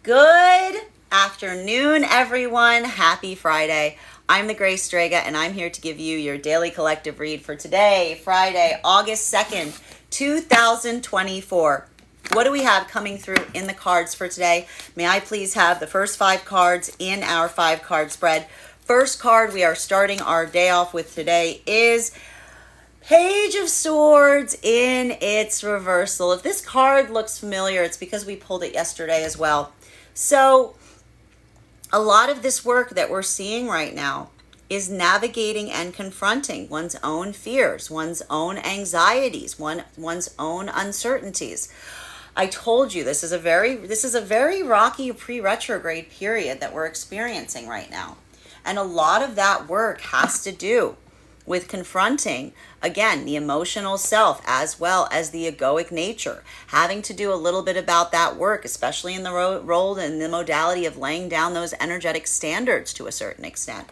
Good afternoon, everyone. Happy Friday. I'm the Grace Strega, and I'm here to give you your daily collective read for today, Friday, August 2nd, 2024. What do we have coming through in the cards for today? May I please have the first 5 cards in our 5-card spread? First card we are starting our day off with today is Page of Swords in its reversal. If this card looks familiar, it's because we pulled it yesterday as well. So a lot of this work that we're seeing right now is navigating and confronting one's own fears, one's own anxieties, one's own uncertainties. I told you this is a very rocky pre-retrograde period that we're experiencing right now. And a lot of that work has to do with confronting, again, the emotional self as well as the egoic nature, having to do a little bit about that work, especially in the role and the modality of laying down those energetic standards to a certain extent.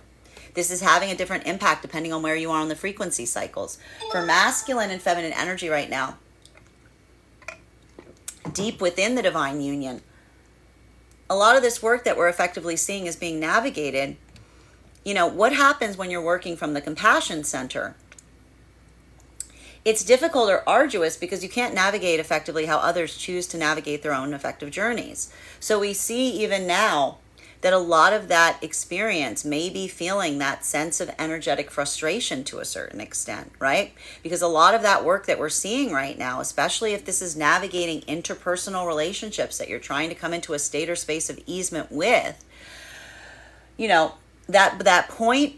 This is having a different impact depending on where you are on the frequency cycles. For masculine and feminine energy right now, deep within the divine union, a lot of this work that we're effectively seeing is being navigated. You know, what happens when you're working from the compassion center? It's difficult or arduous because you can't navigate effectively how others choose to navigate their own effective journeys. So we see even now that a lot of that experience may be feeling that sense of energetic frustration to a certain extent, right? Because a lot of that work that we're seeing right now, especially if this is navigating interpersonal relationships that you're trying to come into a state or space of easement with, you know, that point,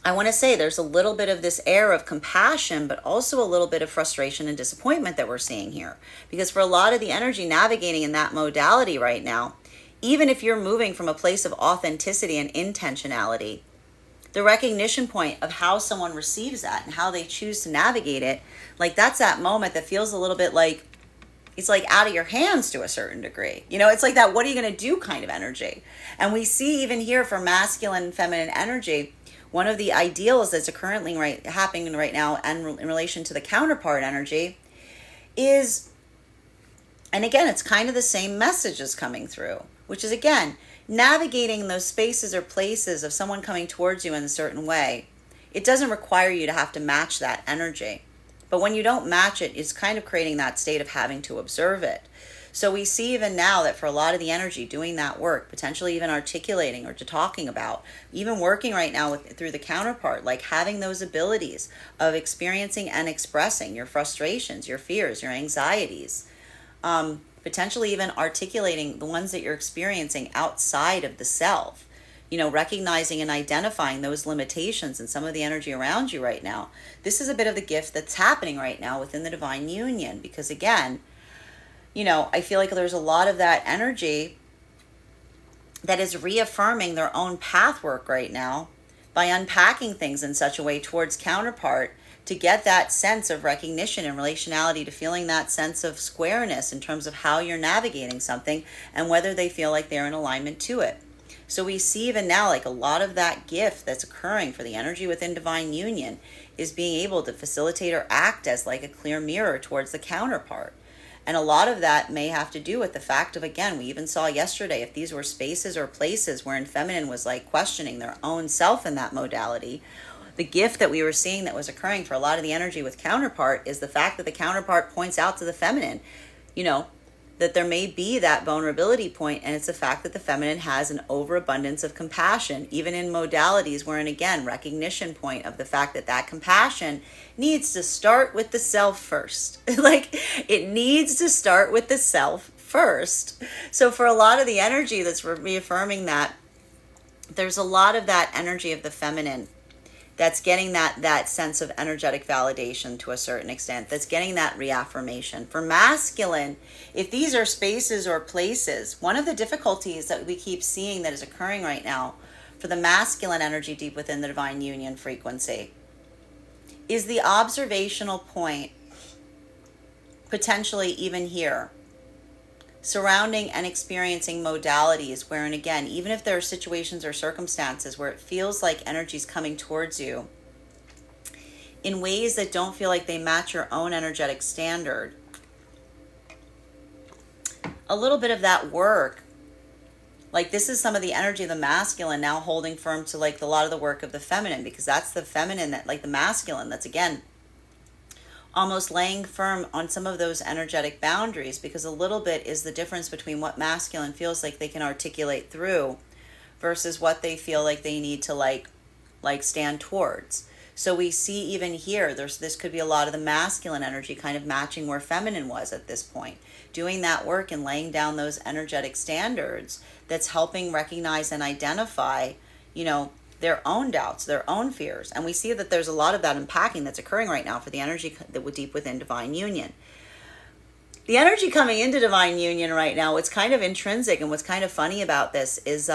I want to say there's a little bit of this air of compassion, but also a little bit of frustration and disappointment that we're seeing here. Because for a lot of the energy navigating in that modality right now, even if you're moving from a place of authenticity and intentionality, the recognition point of how someone receives that and how they choose to navigate it, like that's that moment that feels a little bit like it's like out of your hands to a certain degree. You know, it's like that what are you going to do kind of energy. And we see even here for masculine and feminine energy, one of the ideals that's currently happening right now and in relation to the counterpart energy is, and again, it's kind of the same messages coming through, which is again, navigating those spaces or places of someone coming towards you in a certain way. It doesn't require you to have to match that energy. But when you don't match it, it's kind of creating that state of having to observe it. So we see even now that for a lot of the energy doing that work, potentially even articulating or to talking about, even working right now through the counterpart, like having those abilities of experiencing and expressing your frustrations, your fears, your anxieties, potentially even articulating the ones that you're experiencing outside of the self. You know, recognizing and identifying those limitations and some of the energy around you right now. This is a bit of the gift that's happening right now within the divine union. Because again, you know, I feel like there's a lot of that energy that is reaffirming their own path work right now by unpacking things in such a way towards counterpart to get that sense of recognition and relationality, to feeling that sense of squareness in terms of how you're navigating something and whether they feel like they're in alignment to it. So we see even now like a lot of that gift that's occurring for the energy within divine union is being able to facilitate or act as like a clear mirror towards the counterpart. And a lot of that may have to do with the fact of, again, we even saw yesterday, if these were spaces or places wherein feminine was like questioning their own self in that modality, the gift that we were seeing that was occurring for a lot of the energy with counterpart is the fact that the counterpart points out to the feminine, you know, that there may be that vulnerability point, and it's the fact that the feminine has an overabundance of compassion, even in modalities wherein, again, recognition point of the fact that that compassion needs to start with the self first. Like, it needs to start with the self first. So for a lot of the energy that's reaffirming that, there's a lot of that energy of the feminine that's getting that sense of energetic validation to a certain extent, that's getting that reaffirmation. For masculine, if these are spaces or places, one of the difficulties that we keep seeing that is occurring right now for the masculine energy deep within the divine union frequency is the observational point, potentially even here, surrounding and experiencing modalities wherein, again, even if there are situations or circumstances where it feels like energy's coming towards you in ways that don't feel like they match your own energetic standard, a little bit of that work Like this is some of the energy of the masculine now holding firm to like a lot of the work of the feminine, because that's the feminine, that like the masculine that's again almost laying firm on some of those energetic boundaries, because a little bit is the difference between what masculine feels like they can articulate through versus what they feel like they need to like stand towards. So we see even here, this could be a lot of the masculine energy kind of matching where feminine was at this point, doing that work and laying down those energetic standards that's helping recognize and identify, you know, their own doubts, their own fears. And we see that there's a lot of that unpacking that's occurring right now for the energy that would deep within divine union. The energy coming into divine union right now, what's kind of intrinsic and what's kind of funny about this is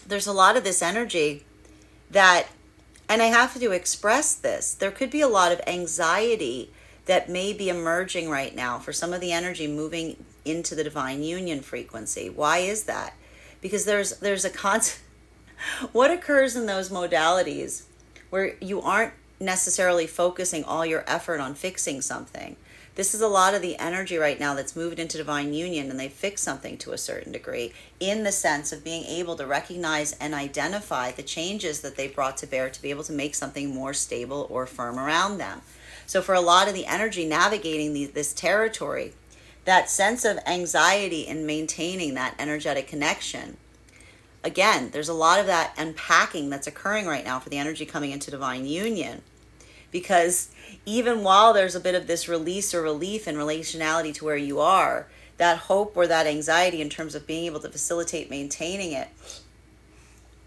there's a lot of this energy that, and I have to express this, there could be a lot of anxiety that may be emerging right now for some of the energy moving into the divine union frequency. Why is that? Because there's a constant, what occurs in those modalities where you aren't necessarily focusing all your effort on fixing something. This is a lot of the energy right now that's moved into divine union, and they fix something to a certain degree in the sense of being able to recognize and identify the changes that they brought to bear to be able to make something more stable or firm around them. So for a lot of the energy navigating this territory, that sense of anxiety in maintaining that energetic connection, again, there's a lot of that unpacking that's occurring right now for the energy coming into divine union. Because even while there's a bit of this release or relief in relationality to where you are, that hope or that anxiety in terms of being able to facilitate maintaining it,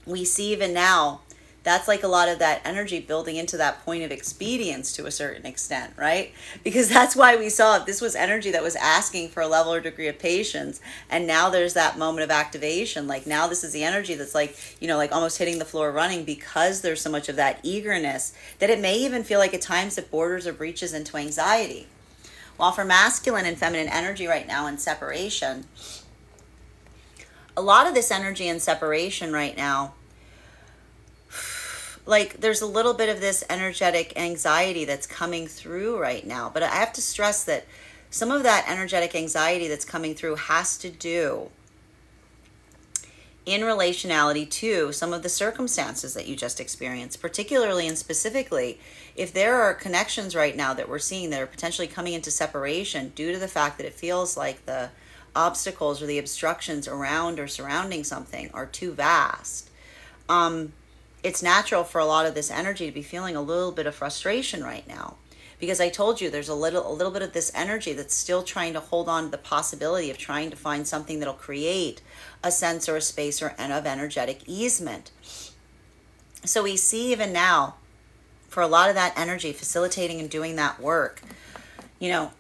we see even now, that's like a lot of that energy building into that point of expedience to a certain extent, right? Because that's why we saw it. This was energy that was asking for a level or degree of patience. And now there's that moment of activation. Like now this is the energy that's like, you know, like almost hitting the floor running, because there's so much of that eagerness that it may even feel like at times it borders or breaches into anxiety. While for masculine and feminine energy right now in separation, a lot of this energy in separation right now, like there's a little bit of this energetic anxiety that's coming through right now. But I have to stress that some of that energetic anxiety that's coming through has to do in relationality to some of the circumstances that you just experienced, particularly and specifically if there are connections right now that we're seeing that are potentially coming into separation due to the fact that it feels like the obstacles or the obstructions around or surrounding something are too vast. It's natural for a lot of this energy to be feeling a little bit of frustration right now, because I told you there's a little bit of this energy that's still trying to hold on to the possibility of trying to find something that'll create a sense or a space or of energetic easement. So we see even now for a lot of that energy facilitating and doing that work, you know,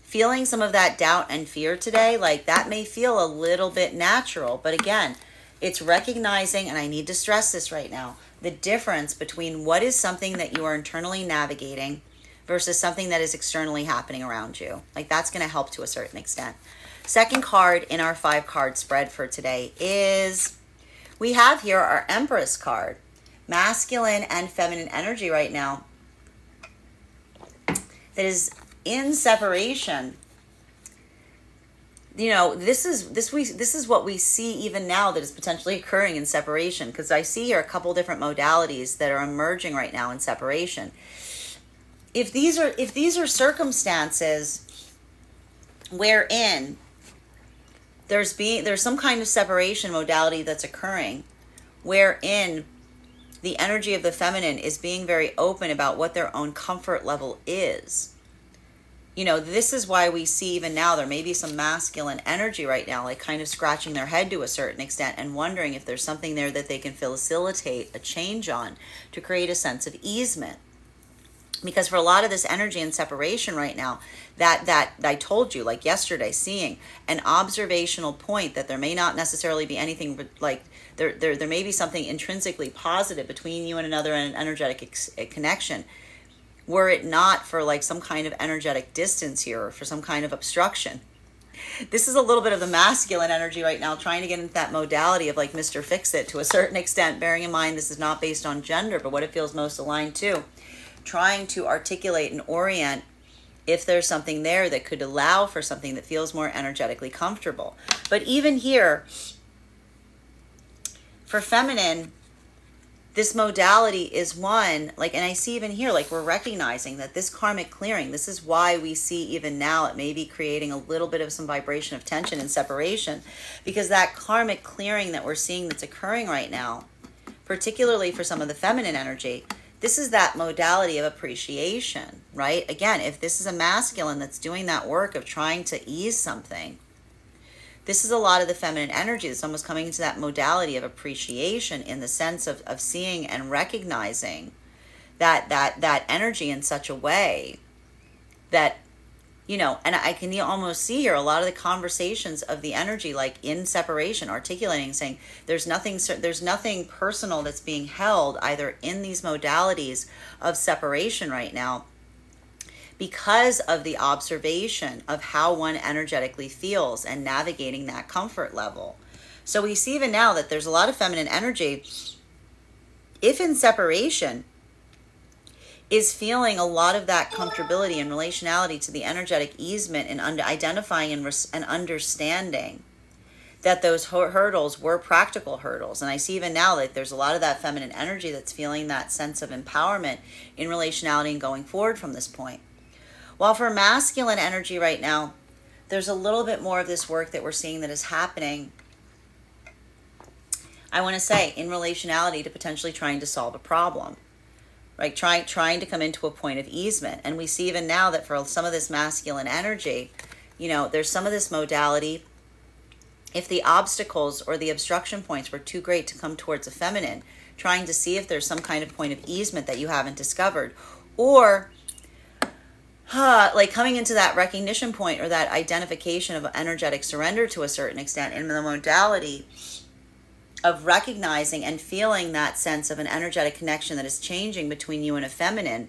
feeling some of that doubt and fear today, like that may feel a little bit natural, but again, it's recognizing, and I need to stress this right now, the difference between what is something that you are internally navigating versus something that is externally happening around you. Like that's going to help to a certain extent. Second card in our 5-card spread for today is, we have here our Empress card. Masculine and feminine energy right now that is in separation. You know, this is what we see even now that is potentially occurring in separation, because I see here a couple different modalities that are emerging right now in separation. If these are circumstances wherein there's some kind of separation modality that's occurring, wherein the energy of the feminine is being very open about what their own comfort level is. You know, this is why we see even now there may be some masculine energy right now, like kind of scratching their head to a certain extent and wondering if there's something there that they can facilitate a change on to create a sense of easement. Because for a lot of this energy and separation right now, that I told you, like yesterday, seeing an observational point that there may not necessarily be anything like there may be something intrinsically positive between you and another and an energetic connection. Were it not for like some kind of energetic distance here or for some kind of obstruction. This is a little bit of the masculine energy right now, trying to get into that modality of like Mr. Fix-It to a certain extent, bearing in mind this is not based on gender, but what it feels most aligned to. Trying to articulate and orient if there's something there that could allow for something that feels more energetically comfortable. But even here, For feminine, this modality is one, like, and I see even here, like, we're recognizing that this karmic clearing, this is why we see even now it may be creating a little bit of some vibration of tension and separation, because that karmic clearing that we're seeing that's occurring right now, particularly for some of the feminine energy, this is that modality of appreciation, right? Again, if this is a masculine that's doing that work of trying to ease something, this is a lot of the feminine energy that's almost coming into that modality of appreciation, in the sense of seeing and recognizing that energy in such a way that, and I can almost see here a lot of the conversations of the energy, like in separation, articulating, saying there's nothing personal that's being held either in these modalities of separation right now, because of the observation of how one energetically feels and navigating that comfort level. So we see even now that there's a lot of feminine energy, if in separation, is feeling a lot of that comfortability and relationality to the energetic easement, and identifying and understanding that those hurdles were practical hurdles. And I see even now that there's a lot of that feminine energy that's feeling that sense of empowerment in relationality and going forward from this point. While for masculine energy right now, there's a little bit more of this work that we're seeing that is happening, I want to say, in relationality to potentially trying to solve a problem, right? Trying to come into a point of easement. And we see even now that for some of this masculine energy, there's some of this modality, if the obstacles or the obstruction points were too great to come towards a feminine, trying to see if there's some kind of point of easement that you haven't discovered, or like coming into that recognition point or that identification of energetic surrender to a certain extent, in the modality of recognizing and feeling that sense of an energetic connection that is changing between you and a feminine,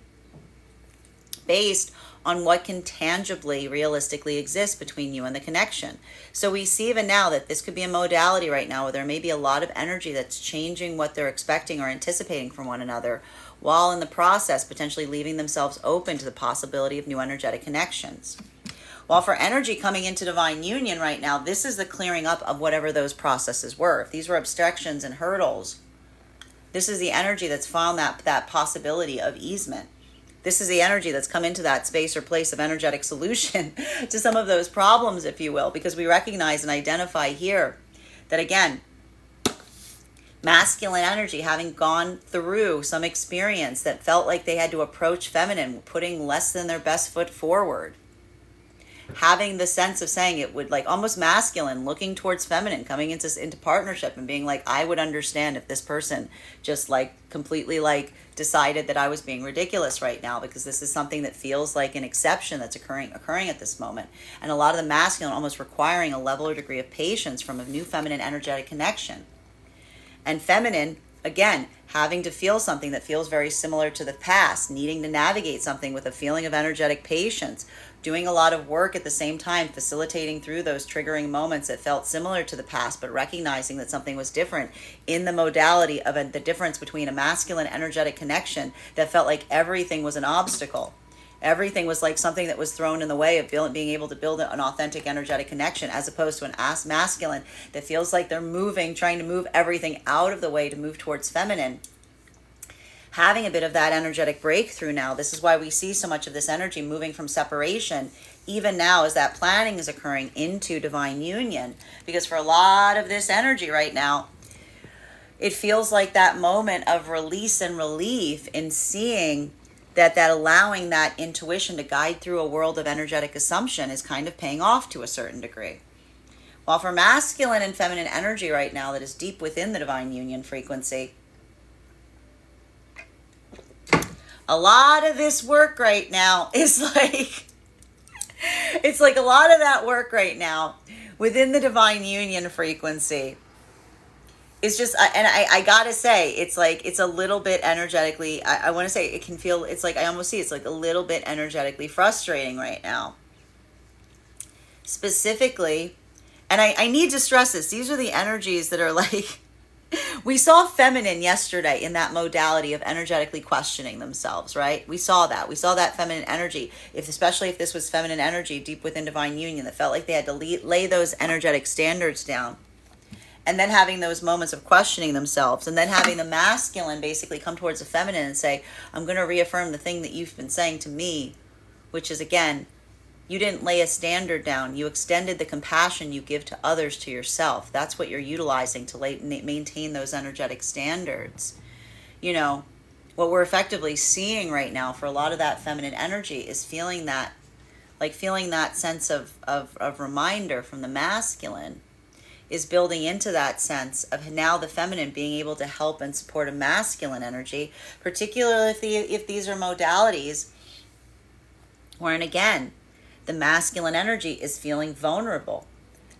based on what can tangibly, realistically exist between you and the connection. So we see even now that this could be a modality right now where there may be a lot of energy that's changing what they're expecting or anticipating from one another, while in the process potentially leaving themselves open to the possibility of new energetic connections. While for energy coming into divine union right now, this is the clearing up of whatever those processes were. If these were obstructions and hurdles, this is the energy that's found that possibility of easement. This is the energy that's come into that space or place of energetic solution to some of those problems, if you will, because we recognize and identify here that, again, masculine energy, having gone through some experience that felt like they had to approach feminine, putting less than their best foot forward, having the sense of saying it would, like, almost masculine, looking towards feminine, coming into partnership and being like, I would understand if this person just like completely like decided that I was being ridiculous right now, because this is something that feels like an exception that's occurring at this moment. And a lot of the masculine almost requiring a level or degree of patience from a new feminine energetic connection. And feminine, again, having to feel something that feels very similar to the past, needing to navigate something with a feeling of energetic patience, doing a lot of work at the same time, facilitating through those triggering moments that felt similar to the past, but recognizing that something was different in the modality of the difference between a masculine energetic connection that felt like everything was an obstacle. Everything was like something that was thrown in the way of being able to build an authentic energetic connection, as opposed to an masculine that feels like they're trying to move everything out of the way to move towards feminine. Having a bit of that energetic breakthrough now. This is why we see so much of this energy moving from separation, even now as that planning is occurring, into divine union. Because for a lot of this energy right now, it feels like that moment of release and relief in seeing that allowing that intuition to guide through a world of energetic assumption is kind of paying off to a certain degree. While for masculine and feminine energy right now that is deep within the divine union frequency, a lot of this work right now is like, it's like a lot of that work right now within the divine union frequency. It's just, and I gotta say, it's like, it's a little bit energetically, I want to say it can feel, it's like, I almost see it's like a little bit energetically frustrating right now. Specifically, and I need to stress this, these are the energies that are like, we saw feminine yesterday in that modality of energetically questioning themselves, right? We saw that feminine energy, especially if this was feminine energy deep within divine union that felt like they had to lay those energetic standards down and then having those moments of questioning themselves, and then having the masculine basically come towards the feminine and say, I'm going to reaffirm the thing that you've been saying to me, which is, again, you didn't lay a standard down. You extended the compassion you give to others to yourself. That's what you're utilizing to maintain those energetic standards. You know, what we're effectively seeing right now for a lot of that feminine energy is feeling that sense of reminder from the masculine is building into that sense of now the feminine being able to help and support a masculine energy, particularly if these are modalities wherein, again, the masculine energy is feeling vulnerable,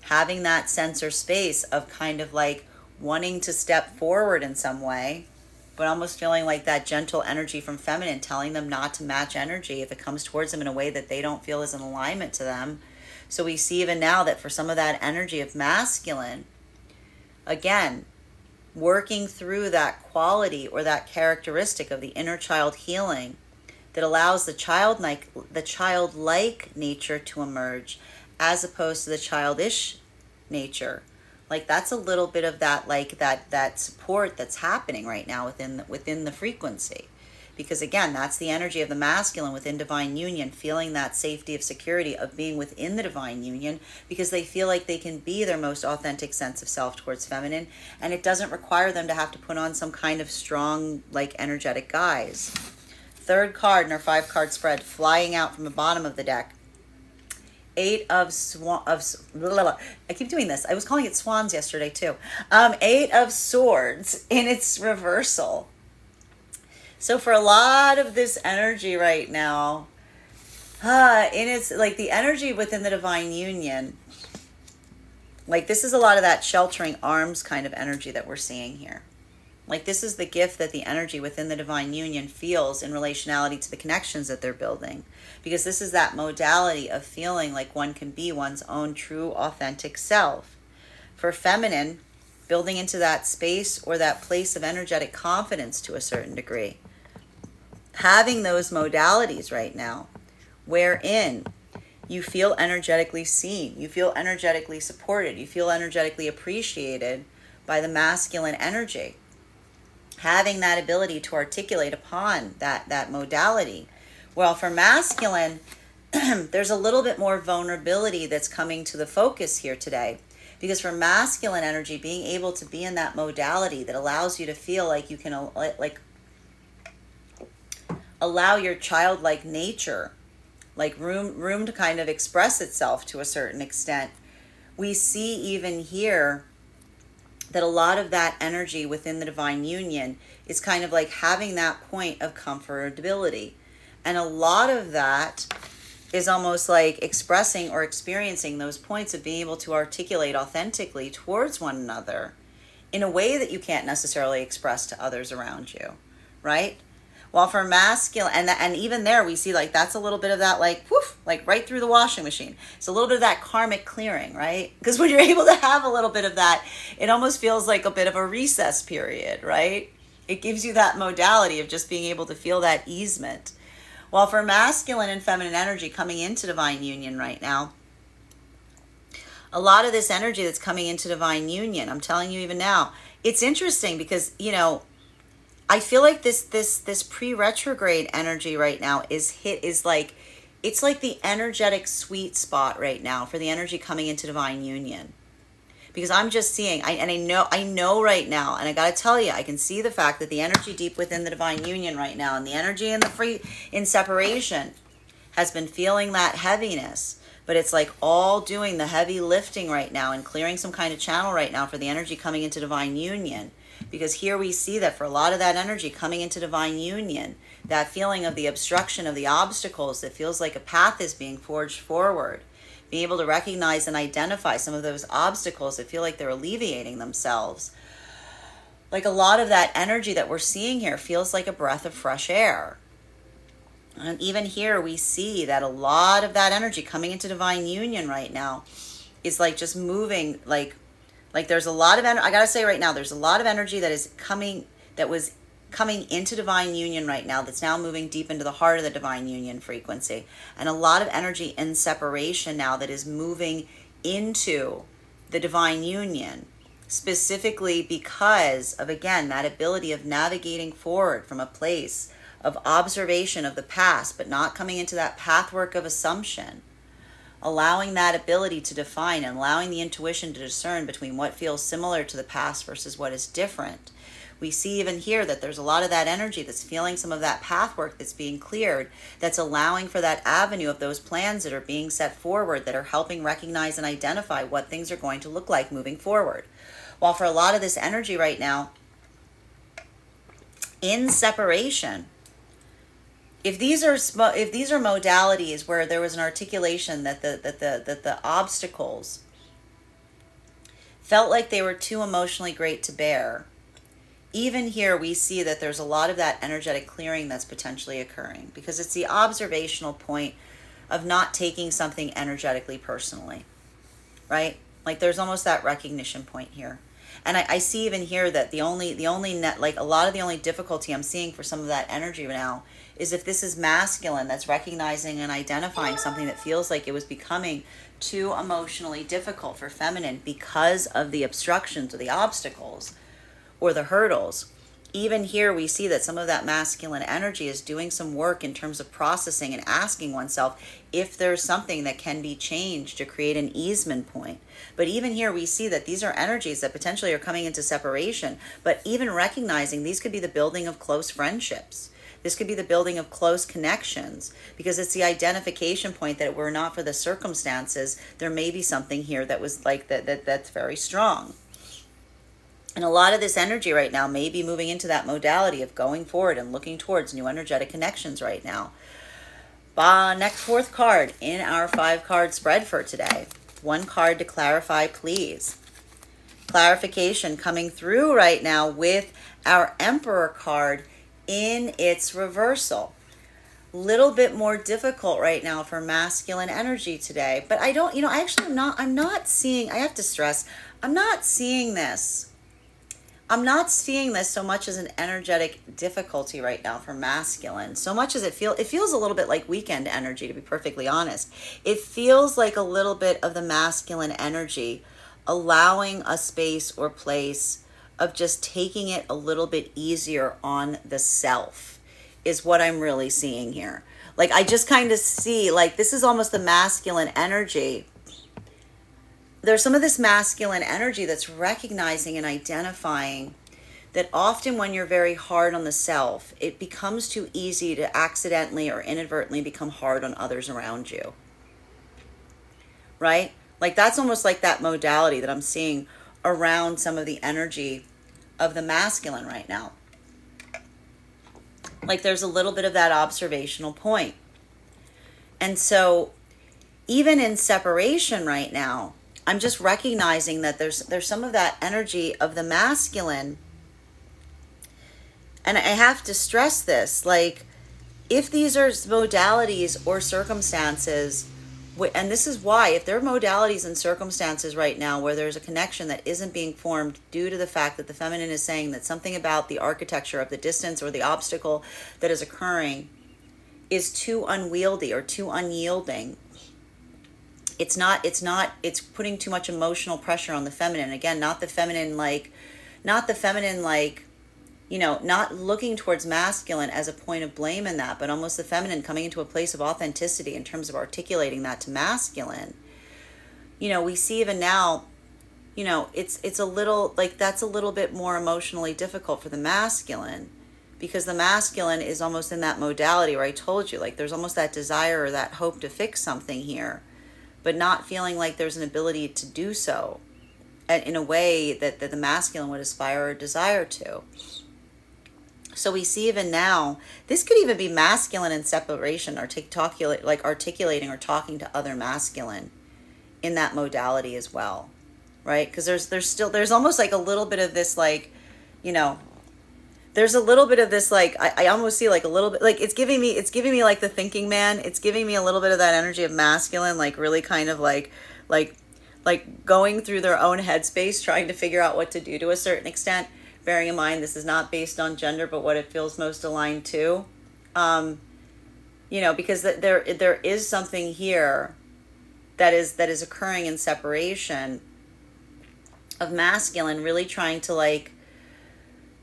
having that sense or space of kind of like wanting to step forward in some way, but almost feeling like that gentle energy from feminine telling them not to match energy if it comes towards them in a way that they don't feel is in alignment to them. So we see even now that for some of that energy of masculine, again, working through that quality or that characteristic of the inner child healing that allows the childlike nature to emerge as opposed to the childish nature. Like that's a little bit of that, like that support that's happening right now within the frequency. Because again, that's the energy of the masculine within divine union, feeling that safety of security of being within the divine union because they feel like they can be their most authentic sense of self towards feminine, and it doesn't require them to have to put on some kind of strong, like, energetic guise. Third card in our 5-card spread, flying out from the bottom of the deck. I keep doing this. I was calling it swans yesterday too. 8 of Swords in its reversal. So for a lot of this energy right now, in its like the energy within the divine union, like this is a lot of that sheltering arms kind of energy that we're seeing here. Like this is the gift that the energy within the divine union feels in relationality to the connections that they're building. Because this is that modality of feeling like one can be one's own true authentic self. For feminine, building into that space or that place of energetic confidence to a certain degree. Having those modalities right now, wherein you feel energetically seen, you feel energetically supported, you feel energetically appreciated by the masculine energy. Having that ability to articulate upon that modality. Well, for masculine, there's a little bit more vulnerability that's coming to the focus here today. Because for masculine energy, being able to be in that modality that allows you to feel like you can like allow your childlike nature, like room to kind of express itself to a certain extent. We see even here that a lot of that energy within the divine union is kind of like having that point of comfortability. And a lot of that is almost like expressing or experiencing those points of being able to articulate authentically towards one another in a way that you can't necessarily express to others around you, right? While for masculine, and even there we see like that's a little bit of that like whoof, like right through the washing machine. It's a little bit of that karmic clearing, right? Because when you're able to have a little bit of that, it almost feels like a bit of a recess period, right? It gives you that modality of just being able to feel that easement. While for masculine and feminine energy coming into divine union right now, a lot of this energy that's coming into divine union, I'm telling you even now, it's interesting because, you know, I feel like this pre-retrograde energy right now is like, it's like the energetic sweet spot right now for the energy coming into divine union. Because I'm just seeing, I know right now, and I got to tell you, I can see the fact that the energy deep within the divine union right now and the energy in separation has been feeling that heaviness. But it's like all doing the heavy lifting right now and clearing some kind of channel right now for the energy coming into divine union. Because here we see that for a lot of that energy coming into divine union, that feeling of the obstruction of the obstacles that feels like a path is being forged forward, being able to recognize and identify some of those obstacles that feel like they're alleviating themselves. Like a lot of that energy that we're seeing here feels like a breath of fresh air. And even here we see that a lot of that energy coming into divine union right now is like just moving like there's a lot of I gotta say right now, there's a lot of energy that is coming, that was coming into divine union right now, that's now moving deep into the heart of the divine union frequency, and a lot of energy in separation now that is moving into the divine union. specifically because of, again, that ability of navigating forward from a place of observation of the past, but not coming into that pathwork of assumption, allowing that ability to define and allowing the intuition to discern between what feels similar to the past versus what is different. We see even here that there's a lot of that energy that's feeling some of that pathwork that's being cleared, that's allowing for that avenue of those plans that are being set forward, that are helping recognize and identify what things are going to look like moving forward. While for a lot of this energy right now, in separation, if these are modalities where there was an articulation that the obstacles felt like they were too emotionally great to bear, even here we see that there's a lot of that energetic clearing that's potentially occurring, because it's the observational point of not taking something energetically personally, right? Like there's almost that recognition point here. And I see even here that the only net, like a lot of the only difficulty I'm seeing for some of that energy now is if this is masculine that's recognizing and identifying something that feels like it was becoming too emotionally difficult for feminine because of the obstructions or the obstacles or the hurdles. Even here we see that some of that masculine energy is doing some work in terms of processing and asking oneself if there's something that can be changed to create an easement point. But even here we see that these are energies that potentially are coming into separation, but even recognizing these could be the building of close friendships. This could be the building of close connections, because it's the identification point that were not for the circumstances, there may be something here that was like that's very strong. And a lot of this energy right now may be moving into that modality of going forward and looking towards new energetic connections right now. Next, fourth card in our 5-card spread for today. One card to clarify, please. Clarification coming through right now with our Emperor card in its reversal. Little bit more difficult right now for masculine energy today. But I don't, I'm not seeing, I have to stress, I'm not seeing this so much as an energetic difficulty right now for masculine, so much as it feels a little bit like weekend energy, to be perfectly honest. It feels like a little bit of the masculine energy allowing a space or place of just taking it a little bit easier on the self is what I'm really seeing here. Like I just kind of see like this is almost the masculine energy. There's some of this masculine energy that's recognizing and identifying that often when you're very hard on the self, it becomes too easy to accidentally or inadvertently become hard on others around you. Right? Like that's almost like that modality that I'm seeing around some of the energy of the masculine right now. Like there's a little bit of that observational point. And so even in separation right now, I'm just recognizing that there's some of that energy of the masculine. And I have to stress this, like if these are modalities or circumstances, and this is why, if there are modalities and circumstances right now where there's a connection that isn't being formed due to the fact that the feminine is saying that something about the architecture of the distance or the obstacle that is occurring is too unwieldy or too unyielding, it's putting too much emotional pressure on the feminine. Again, not the feminine like, not looking towards masculine as a point of blame in that, but almost the feminine coming into a place of authenticity in terms of articulating that to masculine. We see even now, it's a little like that's a little bit more emotionally difficult for the masculine, because the masculine is almost in that modality where I told you, like there's almost that desire or that hope to fix something here, but not feeling like there's an ability to do so in a way that the masculine would aspire or desire to. So we see even now, this could even be masculine in separation, articulating or talking to other masculine in that modality as well, right? Because there's almost like a little bit of this like, there's a little bit of this like I almost see like a little bit like it's giving me like the thinking man. It's giving me a little bit of that energy of masculine, like really kind of like going through their own headspace, trying to figure out what to do to a certain extent. Bearing in mind this is not based on gender, but what it feels most aligned to. Because there is something here that is occurring in separation of masculine really trying to, like,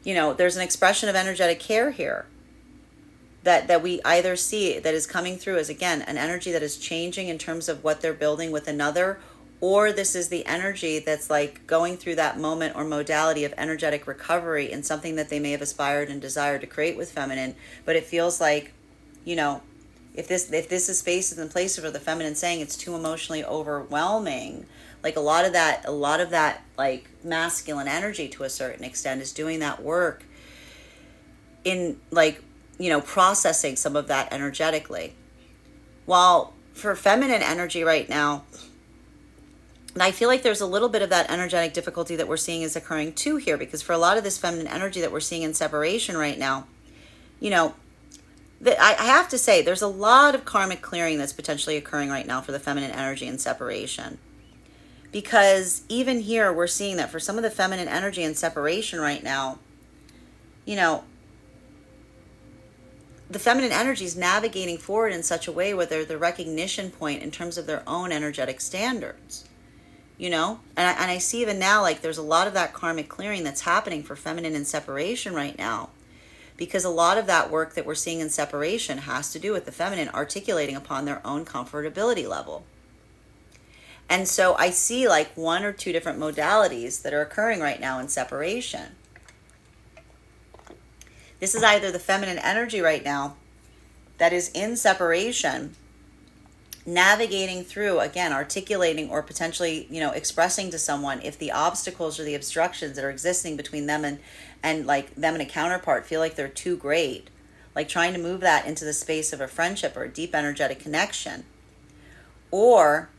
there's an expression of energetic care here that we either see that is coming through as, again, an energy that is changing in terms of what they're building with another, or this is the energy that's like going through that moment or modality of energetic recovery in something that they may have aspired and desired to create with feminine, but it feels like, if this is spaces and places where the feminine saying it's too emotionally overwhelming, like a lot of that like masculine energy to a certain extent is doing that work in, like, processing some of that energetically. While for feminine energy right now, I feel like there's a little bit of that energetic difficulty that we're seeing is occurring too here, because for a lot of this feminine energy that we're seeing in separation right now, I have to say there's a lot of karmic clearing that's potentially occurring right now for the feminine energy in separation. Because even here, we're seeing that for some of the feminine energy in separation right now, the feminine energy is navigating forward in such a way where they're the recognition point in terms of their own energetic standards. And I see even now, like, there's a lot of that karmic clearing that's happening for feminine in separation right now, because a lot of that work that we're seeing in separation has to do with the feminine articulating upon their own comfortability level. And so I see like one or two different modalities that are occurring right now in separation. This is either the feminine energy right now that is in separation, navigating through, again, articulating or potentially, expressing to someone if the obstacles or the obstructions that are existing between them and like them and a counterpart feel like they're too great, like trying to move that into the space of a friendship or a deep energetic connection. Or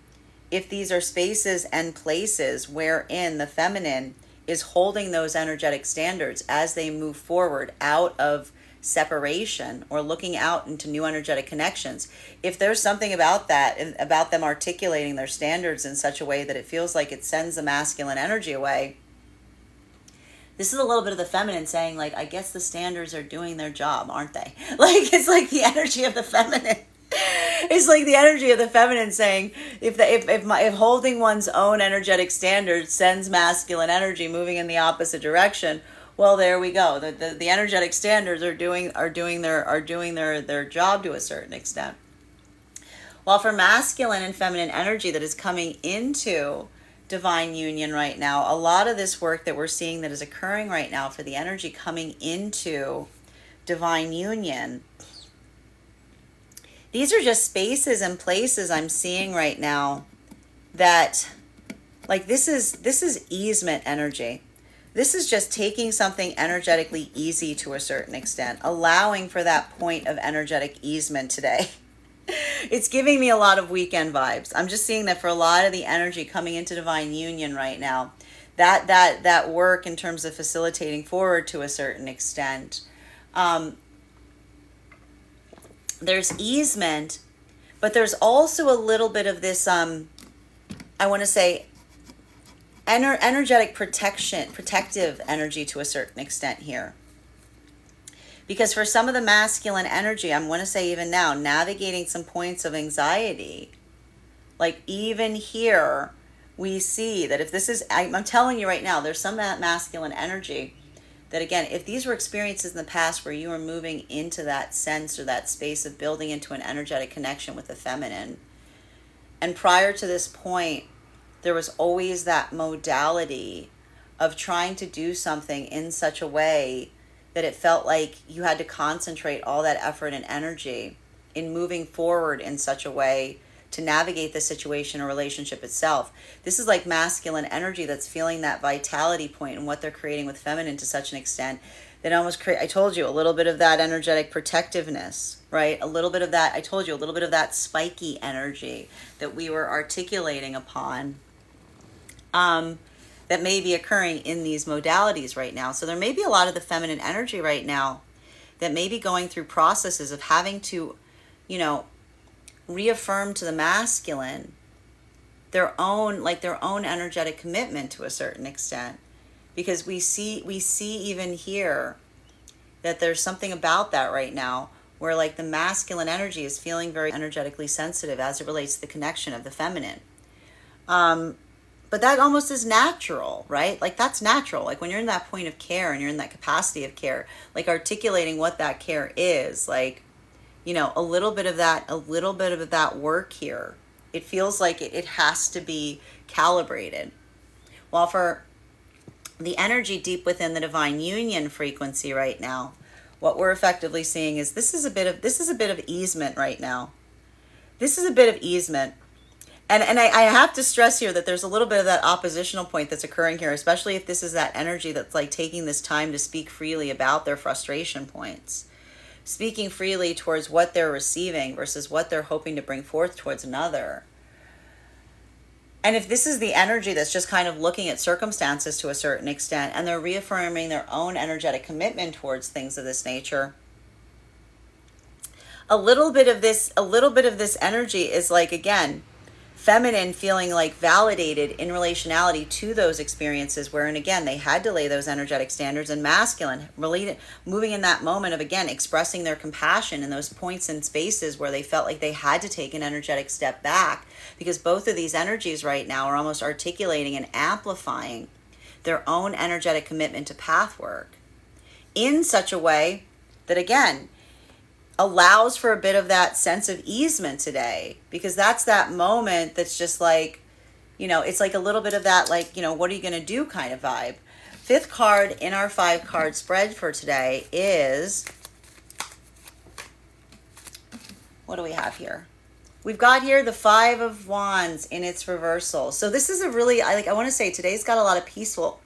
if these are spaces and places wherein the feminine is holding those energetic standards as they move forward out of separation or looking out into new energetic connections. If there's something about that, about them articulating their standards in such a way that it feels like it sends the masculine energy away, this is a little bit of the feminine saying, like, I guess the standards are doing their job, aren't they? Like, it's like the energy of the feminine. It's like the energy of the feminine saying, if holding one's own energetic standards sends masculine energy moving in the opposite direction, well, there we go. The energetic standards are doing their job to a certain extent. While for masculine and feminine energy that is coming into divine union right now, a lot of this work that we're seeing that is occurring right now for the energy coming into divine union, these are just spaces and places I'm seeing right now that, like, this is easement energy. This is just taking something energetically easy to a certain extent, allowing for that point of energetic easement today. It's giving me a lot of weekend vibes. I'm just seeing that for a lot of the energy coming into divine union right now, that work in terms of facilitating forward to a certain extent. There's easement, but there's also a little bit of this, I want to say, energetic protective energy to a certain extent here. Because for some of the masculine energy, I'm going to say even now, navigating some points of anxiety, like even here, we see that if this is, I'm telling you right now, there's some masculine energy that, again, if these were experiences in the past where you were moving into that sense or that space of building into an energetic connection with the feminine, and prior to this point, there was always that modality of trying to do something in such a way that it felt like you had to concentrate all that effort and energy in moving forward in such a way to navigate the situation or relationship itself. This is like masculine energy that's feeling that vitality point and what they're creating with feminine to such an extent that almost create, I told you, a little bit of that energetic protectiveness, right? A little bit of that, I told you, a little bit of that spiky energy that we were articulating upon, that may be occurring in these modalities right now. So there may be a lot of the feminine energy right now that may be going through processes of having to, reaffirm to the masculine their own energetic commitment to a certain extent. Because we see even here that there's something about that right now where, like, the masculine energy is feeling very energetically sensitive as it relates to the connection of the feminine. But that almost is natural, right? Like that's natural. Like when you're in that point of care and you're in that capacity of care, like articulating what that care is, like, you know, a little bit of that work here. It feels like it has to be calibrated. While for the energy deep within the divine union frequency right now, what we're effectively seeing is this is a bit of easement right now. This is a bit of easement. And I have to stress here that there's a little bit of that oppositional point that's occurring here, especially if this is that energy that's like taking this time to speak freely about their frustration points, speaking freely towards what they're receiving versus what they're hoping to bring forth towards another. And if this is the energy that's just kind of looking at circumstances to a certain extent and they're reaffirming their own energetic commitment towards things of this nature, a little bit of this energy is like, again, feminine feeling like validated in relationality to those experiences wherein, again, they had to lay those energetic standards, and masculine related, moving in that moment of, again, expressing their compassion in those points and spaces where they felt like they had to take an energetic step back, because both of these energies right now are almost articulating and amplifying their own energetic commitment to path work in such a way that, again, allows for a bit of that sense of easement today, because that's that moment that's just like, you know, it's like a little bit of that, like, you know, what are you going to do kind of vibe. Fifth card in our 5-card spread for today is, what do we have here? We've got here the 5 of Wands in its reversal. So this is a really, I want to say today's got a lot of peaceful.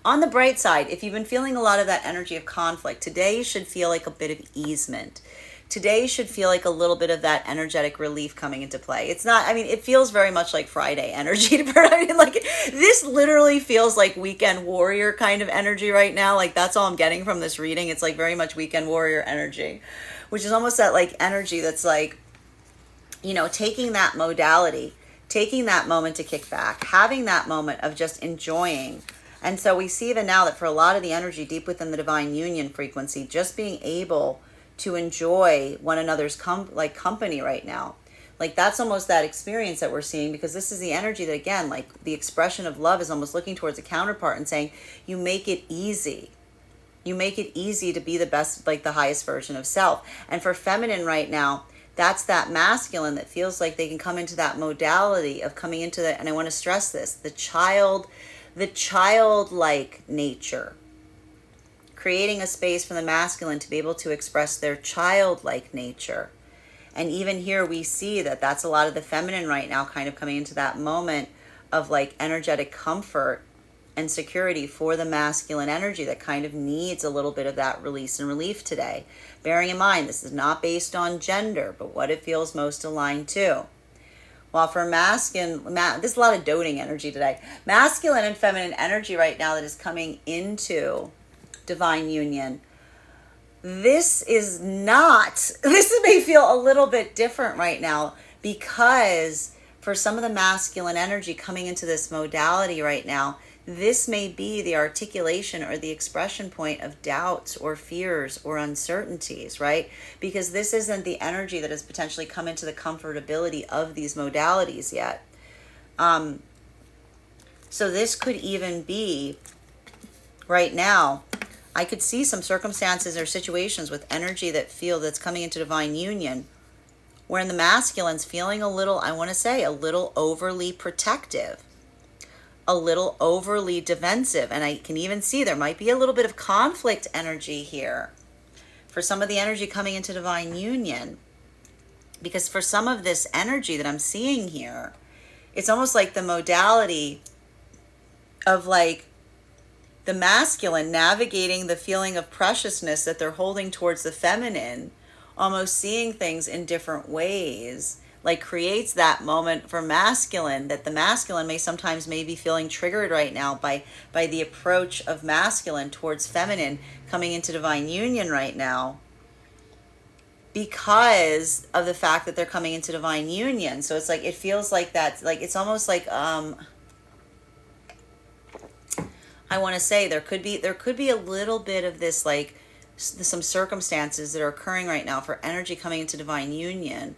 On the bright side, if you've been feeling a lot of that energy of conflict, today should feel like a bit of easement. Today should feel like a little bit of that energetic relief coming into play. It's not, I mean, it feels very much like Friday energy. I mean, like, this literally feels like weekend warrior kind of energy right now. Like, that's all I'm getting from this reading. It's like very much weekend warrior energy, which is almost that like energy that's like, you know, taking that modality, taking that moment to kick back, having that moment of just enjoying. And so we see even now that for a lot of the energy deep within the divine union frequency, just being able to enjoy one another's company right now. Like that's almost that experience that we're seeing, because this is the energy that, again, like the expression of love is almost looking towards a counterpart and saying, you make it easy. You make it easy to be the best, like the highest version of self. And for feminine right now, that's that masculine that feels like they can come into that modality of coming into the, and I want to stress this, the childlike nature, creating a space for the masculine to be able to express their childlike nature. And even here we see that that's a lot of the feminine right now kind of coming into that moment of like energetic comfort and security for the masculine energy that kind of needs a little bit of that release and relief today. Bearing in mind, this is not based on gender, but what it feels most aligned to. While for masculine, there's a lot of doting energy today. Masculine and feminine energy right now that is coming into divine union. This may feel a little bit different right now, because for some of the masculine energy coming into this modality right now, this may be the articulation or the expression point of doubts or fears or uncertainties, right? Because this isn't the energy that has potentially come into the comfortability of these modalities yet. So this could even be, right now, I could see some circumstances or situations with energy that's coming into divine union, wherein the masculine's feeling a little, I want to say, a little overly protective, a little overly defensive. And I can even see there might be a little bit of conflict energy here for some of the energy coming into divine union. Because for some of this energy that I'm seeing here, it's almost like the modality of like the masculine navigating the feeling of preciousness that they're holding towards the feminine, almost seeing things in different ways, like creates that moment for masculine, that the masculine may sometimes be feeling triggered right now by the approach of masculine towards feminine coming into divine union right now, because of the fact that they're coming into divine union. So it's like, it feels like that, like it's almost like I want to say there could be a little bit of this, like some circumstances that are occurring right now for energy coming into divine union,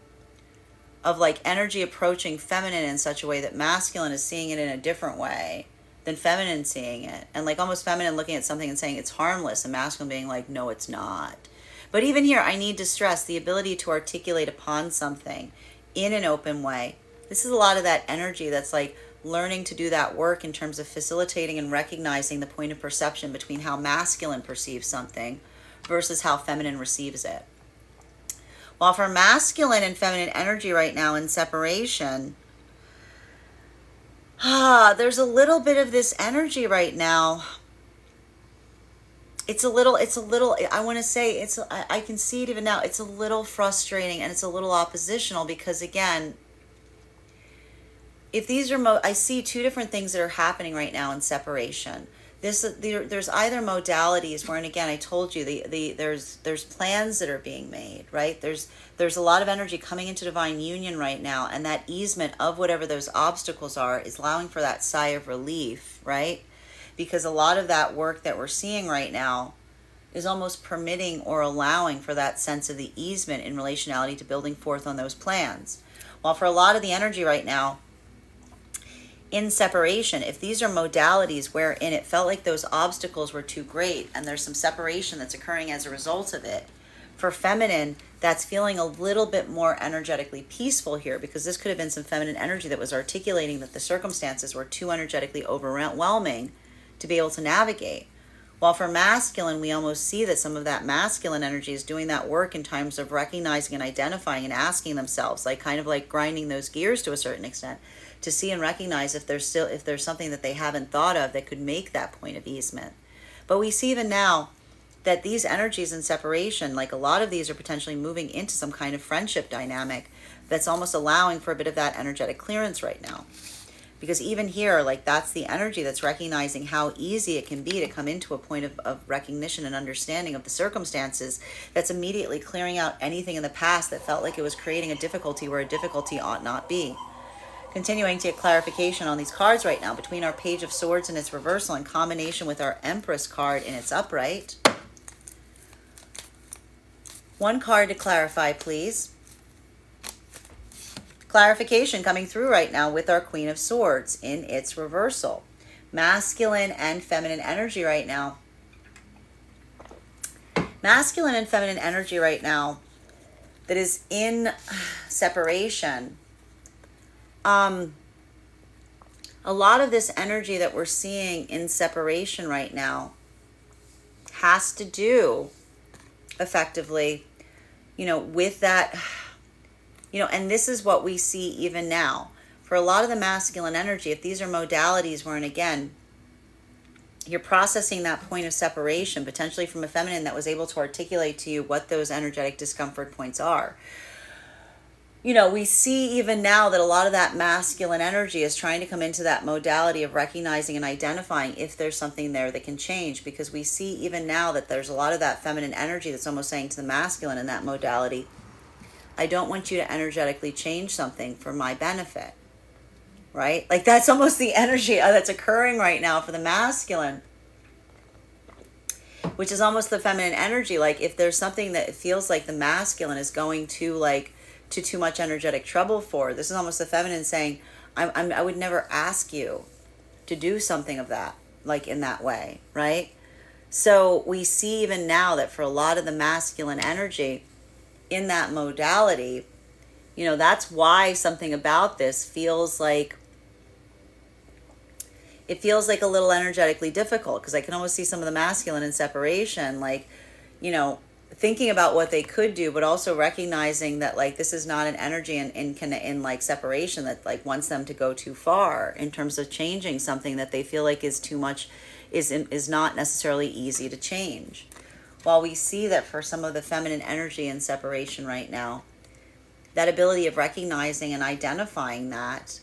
of like energy approaching feminine in such a way that masculine is seeing it in a different way than feminine seeing it. And like almost feminine looking at something and saying it's harmless, and masculine being like, no, it's not. But even here, I need to stress the ability to articulate upon something in an open way. This is a lot of that energy that's like learning to do that work in terms of facilitating and recognizing the point of perception between how masculine perceives something versus how feminine receives it. While for masculine and feminine energy right now in separation, there's a little bit of this energy right now. It's a little, I want to say I can see it even now. It's a little frustrating and it's a little oppositional because again, if these are, I see two different things that are happening right now in separation. There's either modalities where, and again, I told you there's plans that are being made, right? There's a lot of energy coming into divine union right now, and that easement of whatever those obstacles are is allowing for that sigh of relief, right? Because a lot of that work that we're seeing right now is almost permitting or allowing for that sense of the easement in relationality to building forth on those plans. While for a lot of the energy right now in separation, if these are modalities wherein it felt like those obstacles were too great and there's some separation that's occurring as a result of it, for feminine, that's feeling a little bit more energetically peaceful here, because this could have been some feminine energy that was articulating that the circumstances were too energetically overwhelming to be able to navigate. While for masculine, we almost see that some of that masculine energy is doing that work in terms of recognizing and identifying and asking themselves, like kind of like grinding those gears to a certain extent, to see and recognize if there's something that they haven't thought of that could make that point of easement. But we see even now that these energies in separation, like a lot of these are potentially moving into some kind of friendship dynamic that's almost allowing for a bit of that energetic clearance right now. Because even here, like that's the energy that's recognizing how easy it can be to come into a point of recognition and understanding of the circumstances that's immediately clearing out anything in the past that felt like it was creating a difficulty where a difficulty ought not be. Continuing to get clarification on these cards right now between our Page of Swords in its reversal in combination with our Empress card in its upright. One card to clarify, please. Clarification coming through right now with our Queen of Swords in its reversal. Masculine and feminine energy right now. Masculine and feminine energy right now that is in separation. A lot of this energy that we're seeing in separation right now has to do effectively, with that, and this is what we see even now. For a lot of the masculine energy, if these are modalities wherein, again, you're processing that point of separation, potentially from a feminine that was able to articulate to you what those energetic discomfort points are. We see even now that a lot of that masculine energy is trying to come into that modality of recognizing and identifying if there's something there that can change, because we see even now that there's a lot of that feminine energy that's almost saying to the masculine in that modality, I don't want you to energetically change something for my benefit, right? Like that's almost the energy that's occurring right now for the masculine, which is almost the feminine energy. Like if there's something that it feels like the masculine is going to to too much energetic trouble for, this is almost the feminine saying, I would never ask you to do something of that, like in that way, right? So we see even now that for a lot of the masculine energy in that modality, that's why something about this feels like, it feels like a little energetically difficult, because I can almost see some of the masculine in separation, like, thinking about what they could do, but also recognizing that like this is not an energy in like separation that like wants them to go too far in terms of changing something that they feel like is too much, is not necessarily easy to change. While we see that for some of the feminine energy in separation right now, that ability of recognizing and identifying that,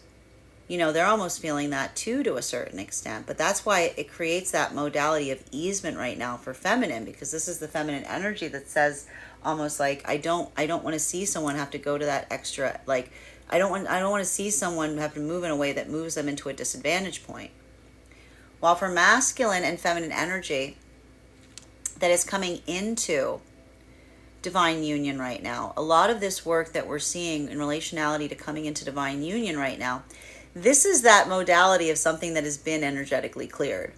they're almost feeling that too to a certain extent. But that's why it creates that modality of easement right now for feminine, because this is the feminine energy that says almost like, I don't want to see someone have to go to that extra, like I don't want to see someone have to move in a way that moves them into a disadvantage point. While for masculine and feminine energy that is coming into divine union right now. A lot of this work that we're seeing in relationality to coming into divine union right now, this is that modality of something that has been energetically cleared.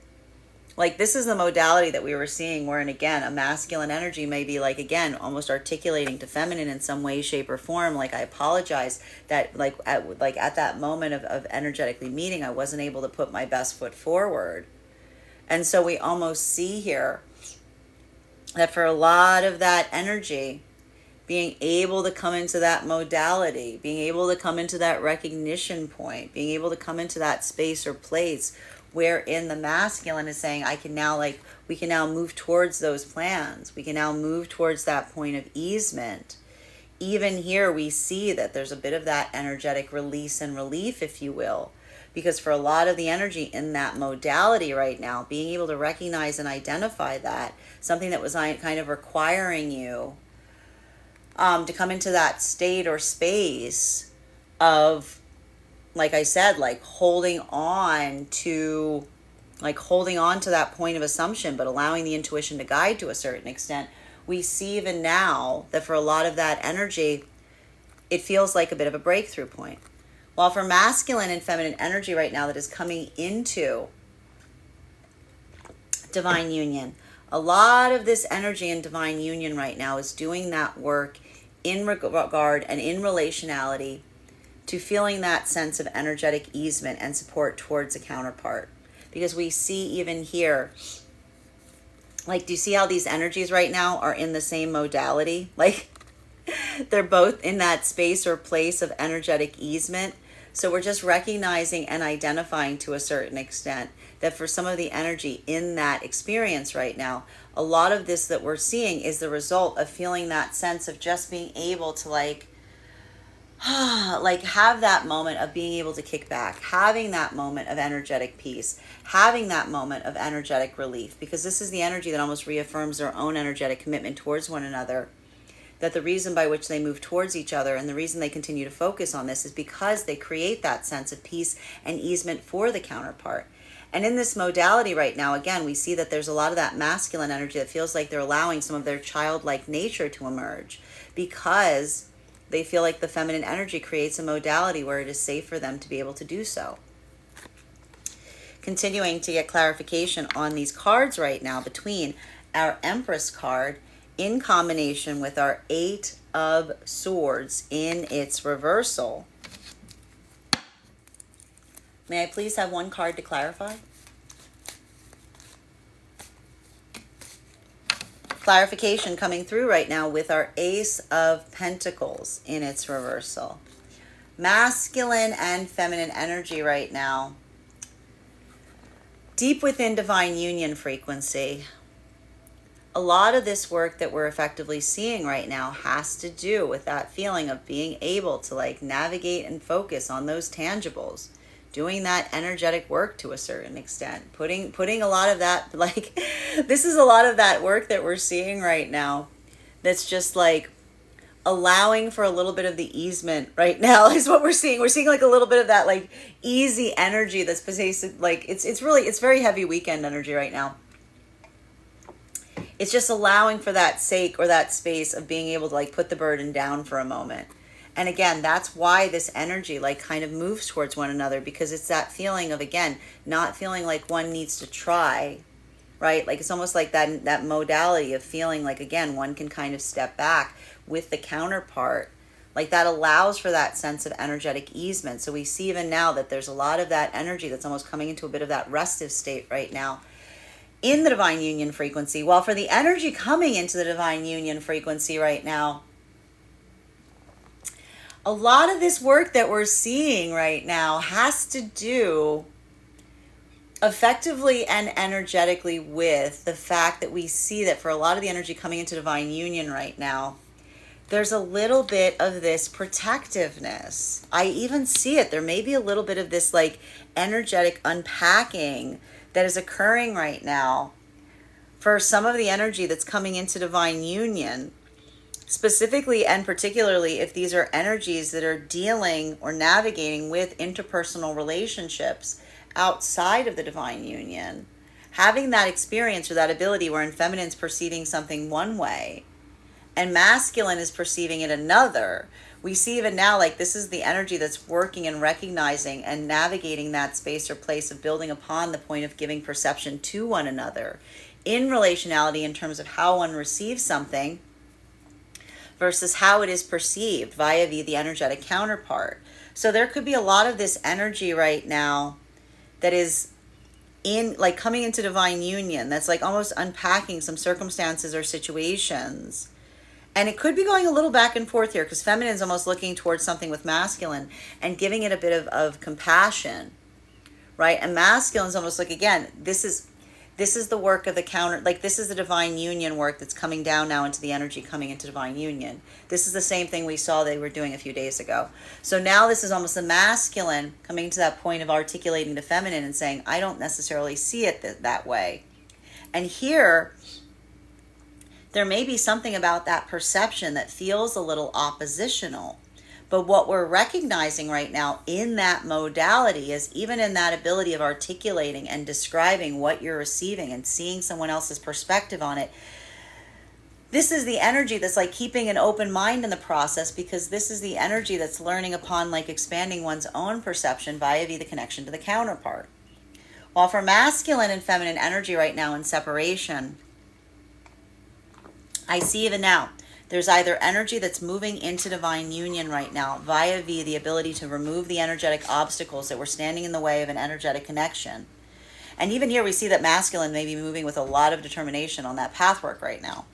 Like, this is the modality that we were seeing wherein, again, a masculine energy may be like, again, almost articulating to feminine in some way, shape, or form. Like, I apologize that at that moment of energetically meeting, I wasn't able to put my best foot forward. And so we almost see here that for a lot of that energy, being able to come into that modality, being able to come into that recognition point, being able to come into that space or place wherein the masculine is saying, I can now, like, we can now move towards those plans. We can now move towards that point of easement. Even here, we see that there's a bit of that energetic release and relief, if you will, because for a lot of the energy in that modality right now, being able to recognize and identify that, something that was kind of requiring you to come into that state or space of, like I said, like holding on to that point of assumption, but allowing the intuition to guide to a certain extent. We see even now that for a lot of that energy, it feels like a bit of a breakthrough point. While for masculine and feminine energy right now that is coming into divine union, a lot of this energy in divine union right now is doing that work in regard and in relationality to feeling that sense of energetic easement and support towards a counterpart. Because we see even here, like, do you see how these energies right now are in the same modality? Like, they're both in that space or place of energetic easement. So we're just recognizing and identifying to a certain extent that for some of the energy in that experience right now, a lot of this that we're seeing is the result of feeling that sense of just being able to like have that moment of being able to kick back, having that moment of energetic peace, having that moment of energetic relief, because this is the energy that almost reaffirms their own energetic commitment towards one another, that the reason by which they move towards each other and the reason they continue to focus on this is because they create that sense of peace and easement for the counterpart. And in this modality right now, again, we see that there's a lot of that masculine energy that feels like they're allowing some of their childlike nature to emerge because they feel like the feminine energy creates a modality where it is safe for them to be able to do so. Continuing to get clarification on these cards right now between our Empress card in combination with our Eight of Swords in its reversal. May I please have one card to clarify? Clarification coming through right now with our Ace of Pentacles in its reversal. Masculine and feminine energy right now. Deep within divine union frequency. A lot of this work that we're effectively seeing right now has to do with that feeling of being able to like navigate and focus on those tangibles, doing that energetic work to a certain extent, putting a lot of that, like, this is a lot of that work that we're seeing right now that's just like allowing for a little bit of the easement right now is what we're seeing. We're seeing like a little bit of that like easy energy that's like, it's very heavy weekend energy right now. It's just allowing for that sake or that space of being able to like put the burden down for a moment. And again, that's why this energy like kind of moves towards one another, because it's that feeling of, again, not feeling like one needs to try, right? Like it's almost like that modality of feeling like, again, one can kind of step back with the counterpart. Like that allows for that sense of energetic easement. So we see even now that there's a lot of that energy that's almost coming into a bit of that restive state right now in the divine union frequency. While for the energy coming into the divine union frequency right now, a lot of this work that we're seeing right now has to do effectively and energetically with the fact that we see that for a lot of the energy coming into divine union right now, there's a little bit of this protectiveness. I even see it. There may be a little bit of this like energetic unpacking that is occurring right now for some of the energy that's coming into divine union, specifically and particularly if these are energies that are dealing or navigating with interpersonal relationships outside of the divine union, having that experience or that ability where in feminine's perceiving something one way and masculine is perceiving it another. We see even now, like, this is the energy that's working and recognizing and navigating that space or place of building upon the point of giving perception to one another in relationality in terms of how one receives something versus how it is perceived via the energetic counterpart. So there could be a lot of this energy right now that is in, like, coming into divine union, that's like almost unpacking some circumstances or situations. And it could be going a little back and forth here, because feminine is almost looking towards something with masculine and giving it a bit of compassion, right? And masculine is almost like, again, this is the work of the counter, like this is the divine union work that's coming down now into the energy coming into divine union. This is the same thing we saw they were doing a few days ago. So now this is almost the masculine coming to that point of articulating the feminine and saying, I don't necessarily see it that way. And here, there may be something about that perception that feels a little oppositional. But what we're recognizing right now in that modality is, even in that ability of articulating and describing what you're receiving and seeing someone else's perspective on it, this is the energy that's like keeping an open mind in the process, because this is the energy that's learning upon, like, expanding one's own perception via the connection to the counterpart. While for masculine and feminine energy right now in separation, I see even now, there's either energy that's moving into divine union right now via the ability to remove the energetic obstacles that were standing in the way of an energetic connection. And even here we see that masculine may be moving with a lot of determination on that pathwork right now.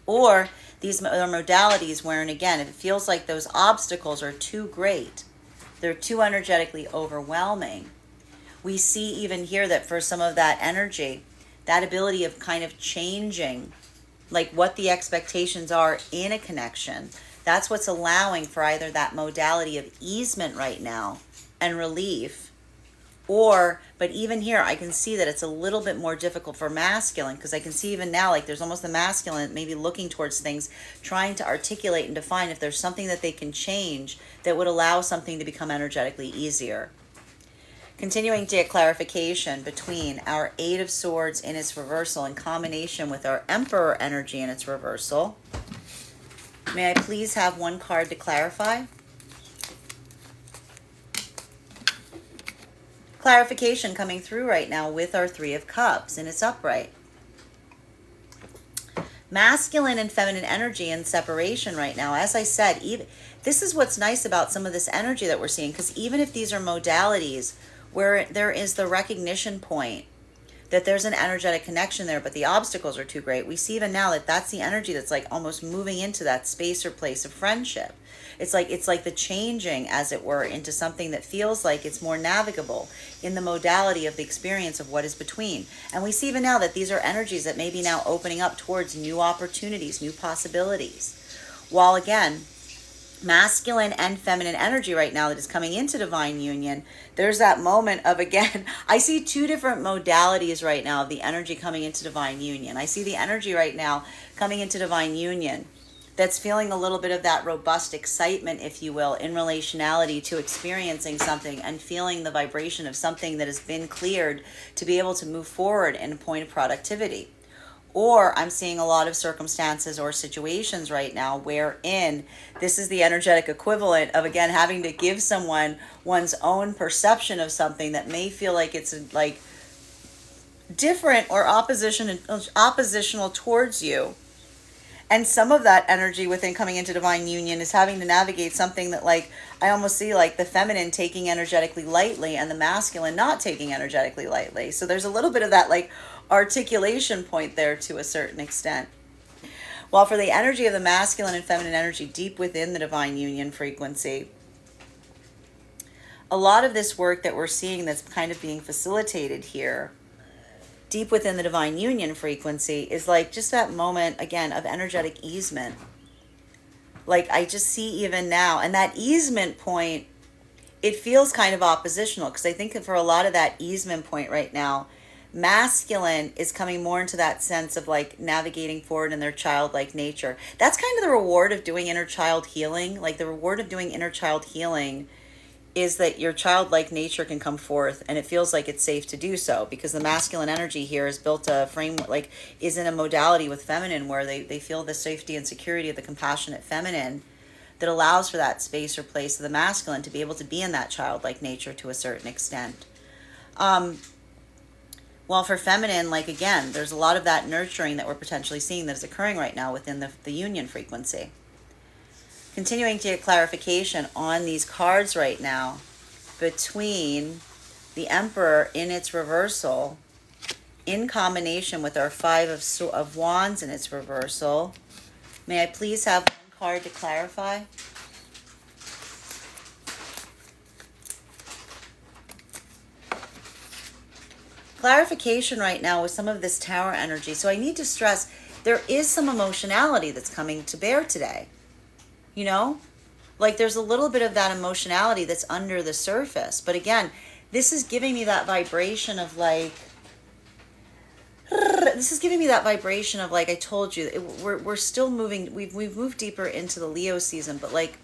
Or these are modalities wherein, again, if it feels like those obstacles are too great, they're too energetically overwhelming, we see even here that for some of that energy, that ability of kind of changing, like, what the expectations are in a connection, that's what's allowing for either that modality of easement right now and relief, or, but even here, I can see that it's a little bit more difficult for masculine, because I can see even now, like, there's almost the masculine maybe looking towards things, trying to articulate and define if there's something that they can change that would allow something to become energetically easier. Continuing to get clarification between our Eight of Swords in its reversal in combination with our Emperor energy in its reversal. May I please have one card to clarify? Clarification coming through right now with our Three of Cups in its upright. Masculine and feminine energy in separation right now. As I said, this is what's nice about some of this energy that we're seeing, because even if these are modalities where there is the recognition point that there's an energetic connection there, but the obstacles are too great, we see even now that that's the energy that's like almost moving into that space or place of friendship. It's like the changing, as it were, into something that feels like it's more navigable in the modality of the experience of what is between. And we see even now that these are energies that may be now opening up towards new opportunities, new possibilities. While again, masculine and feminine energy right now that is coming into divine union, there's that moment of, again, I see two different modalities right now of the energy coming into divine union. I see the energy right now coming into divine union that's feeling a little bit of that robust excitement, if you will, in relationality to experiencing something and feeling the vibration of something that has been cleared to be able to move forward in a point of productivity. Or I'm seeing a lot of circumstances or situations right now wherein this is the energetic equivalent of, again, having to give someone one's own perception of something that may feel like it's like different or oppositional towards you. And some of that energy within coming into divine union is having to navigate something that, like, I almost see like the feminine taking energetically lightly and the masculine not taking energetically lightly. So there's a little bit of that, like, articulation point there to a certain extent. While for the energy of the masculine and feminine energy deep within the divine union frequency, a lot of this work that we're seeing that's kind of being facilitated here deep within the divine union frequency is like just that moment, again, of energetic easement. Like, I just see even now, and that easement point, it feels kind of oppositional, because I think that for a lot of that easement point right now, masculine is coming more into that sense of like navigating forward in their childlike nature. That's kind of the reward of doing inner child healing. Like, the reward of doing inner child healing is that your childlike nature can come forth, and it feels like it's safe to do so, because the masculine energy here is built a frame, like is in a modality with feminine where they feel the safety and security of the compassionate feminine that allows for that space or place of the masculine to be able to be in that childlike nature to a certain extent. While for feminine, like again, there's a lot of that nurturing that we're potentially seeing that is occurring right now within the union frequency. Continuing to get clarification on these cards right now between the Emperor in its reversal in combination with our Five of Wands in its reversal. May I please have one card to clarify? Clarification right now with some of this Tower energy. So I need to stress there is some emotionality that's coming to bear today. You know, like there's a little bit of that emotionality that's under the surface. But again, this is giving me that vibration of like, I told you, we're still moving. We've moved deeper into the Leo season, but like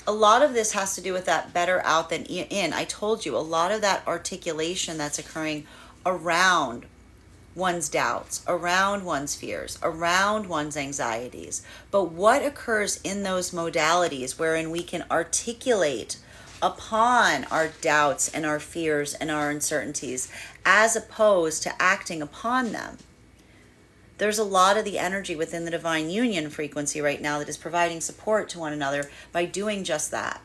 a lot of this has to do with that better out than in. I told you a lot of that articulation that's occurring around one's doubts, around one's fears, around one's anxieties. But what occurs in those modalities wherein we can articulate upon our doubts and our fears and our uncertainties as opposed to acting upon them? There's a lot of the energy within the divine union frequency right now that is providing support to one another by doing just that.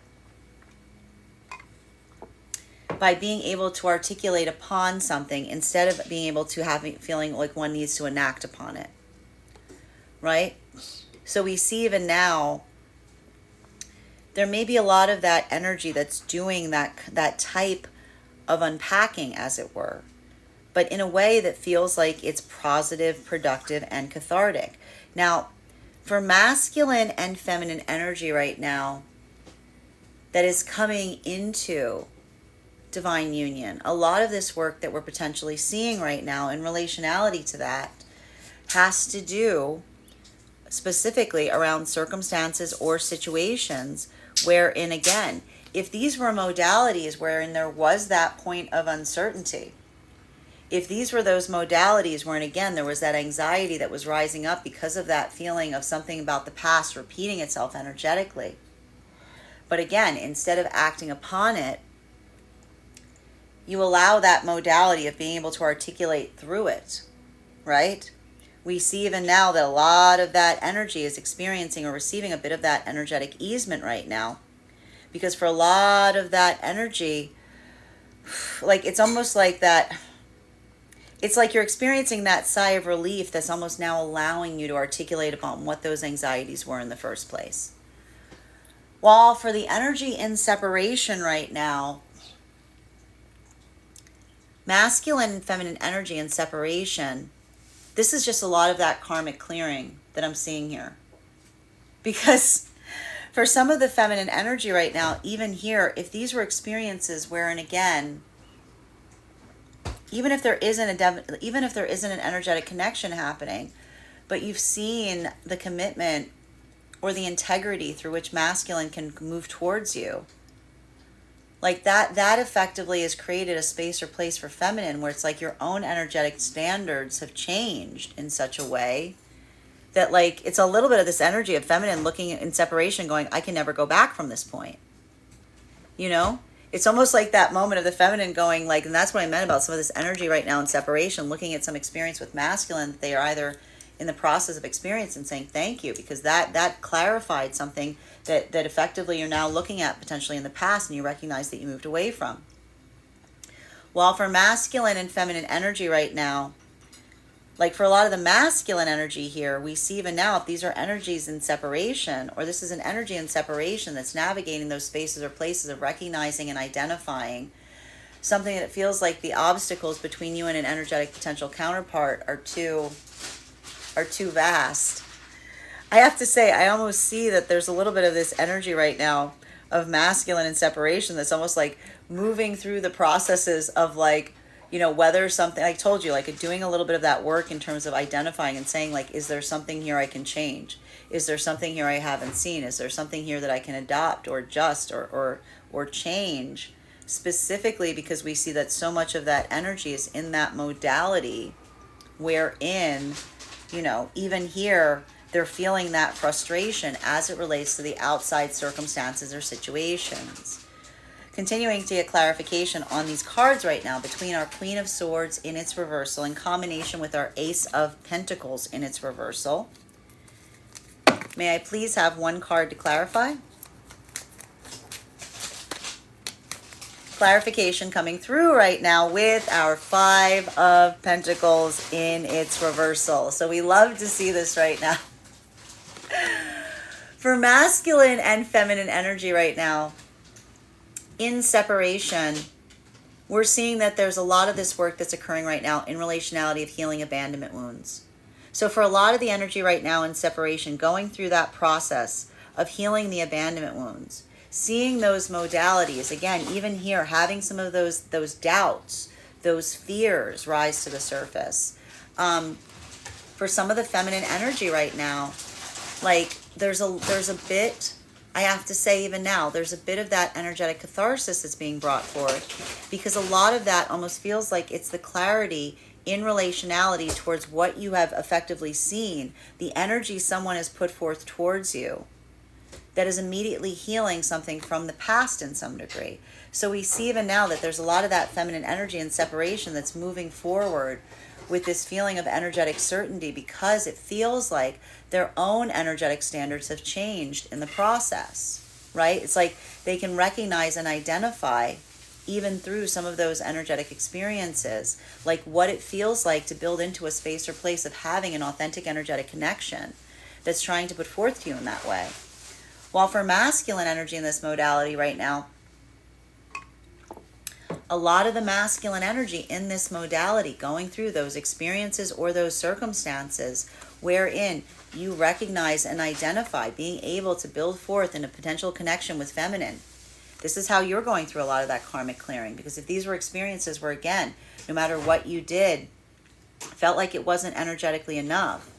By being able to articulate upon something instead of being able to feeling like one needs to enact upon it. Right? So we see even now, there may be a lot of that energy that's doing that type of unpacking, as it were, but in a way that feels like it's positive, productive, and cathartic. Now, for masculine and feminine energy right now that is coming into divine union, a lot of this work that we're potentially seeing right now in relationality to that has to do specifically around circumstances or situations wherein, again, if these were modalities wherein there was that point of uncertainty, if these were those modalities wherein, again, there was that anxiety that was rising up because of that feeling of something about the past repeating itself energetically, but again, instead of acting upon it, you allow that modality of being able to articulate through it, right? We see even now that a lot of that energy is experiencing or receiving a bit of that energetic easement right now. Because for a lot of that energy, like it's almost like that, it's like you're experiencing that sigh of relief that's almost now allowing you to articulate upon what those anxieties were in the first place. While for the energy in separation right now, masculine and feminine energy in separation, this is just a lot of that karmic clearing that I'm seeing here. Because for some of the feminine energy right now, even here, if these were experiences wherein, again, even if there isn't an energetic connection happening, but you've seen the commitment or the integrity through which masculine can move towards you, like that effectively has created a space or place for feminine where it's like your own energetic standards have changed in such a way that like it's a little bit of this energy of feminine looking in separation going, I can never go back from this point. You know? It's almost like that moment of the feminine going like, and that's what I meant about some of this energy right now in separation, looking at some experience with masculine that they are either in the process of experience and saying thank you, because that clarified something that effectively you're now looking at potentially in the past and you recognize that you moved away from. While for masculine and feminine energy right now, like for a lot of the masculine energy here, we see even now if these are energies in separation, or this is an energy in separation that's navigating those spaces or places of recognizing and identifying something that feels like the obstacles between you and an energetic potential counterpart are too vast. I have to say, I almost see that there's a little bit of this energy right now of masculine and separation that's almost like moving through the processes of like, whether something, I told you, like doing a little bit of that work in terms of identifying and saying, like, is there something here I can change? Is there something here I haven't seen? Is there something here that I can adopt or adjust or change? Specifically because we see that so much of that energy is in that modality wherein, even here, they're feeling that frustration as it relates to the outside circumstances or situations. Continuing to get clarification on these cards right now between our Queen of Swords in its reversal in combination with our Ace of Pentacles in its reversal. May I please have one card to clarify? Clarification coming through right now with our Five of Pentacles in its reversal. So we love to see this right now. For masculine and feminine energy right now, in separation, we're seeing that there's a lot of this work that's occurring right now in relationality of healing abandonment wounds. So for a lot of the energy right now in separation, going through that process of healing the abandonment wounds, seeing those modalities, again, even here, having some of those doubts, those fears rise to the surface. For some of the feminine energy right now, like there's a bit, I have to say even now, there's a bit of that energetic catharsis that's being brought forth, because a lot of that almost feels like it's the clarity in relationality towards what you have effectively seen, the energy someone has put forth towards you that is immediately healing something from the past in some degree. So we see even now that there's a lot of that feminine energy and separation that's moving forward with this feeling of energetic certainty, because it feels like their own energetic standards have changed in the process, right? It's like they can recognize and identify, even through some of those energetic experiences, like what it feels like to build into a space or place of having an authentic energetic connection that's trying to put forth to you in that way. While for masculine energy in this modality right now, a lot of the masculine energy in this modality going through those experiences or those circumstances wherein you recognize and identify being able to build forth in a potential connection with feminine. This is how you're going through a lot of that karmic clearing, because if these were experiences where, again, no matter what you did, felt like it wasn't energetically enough,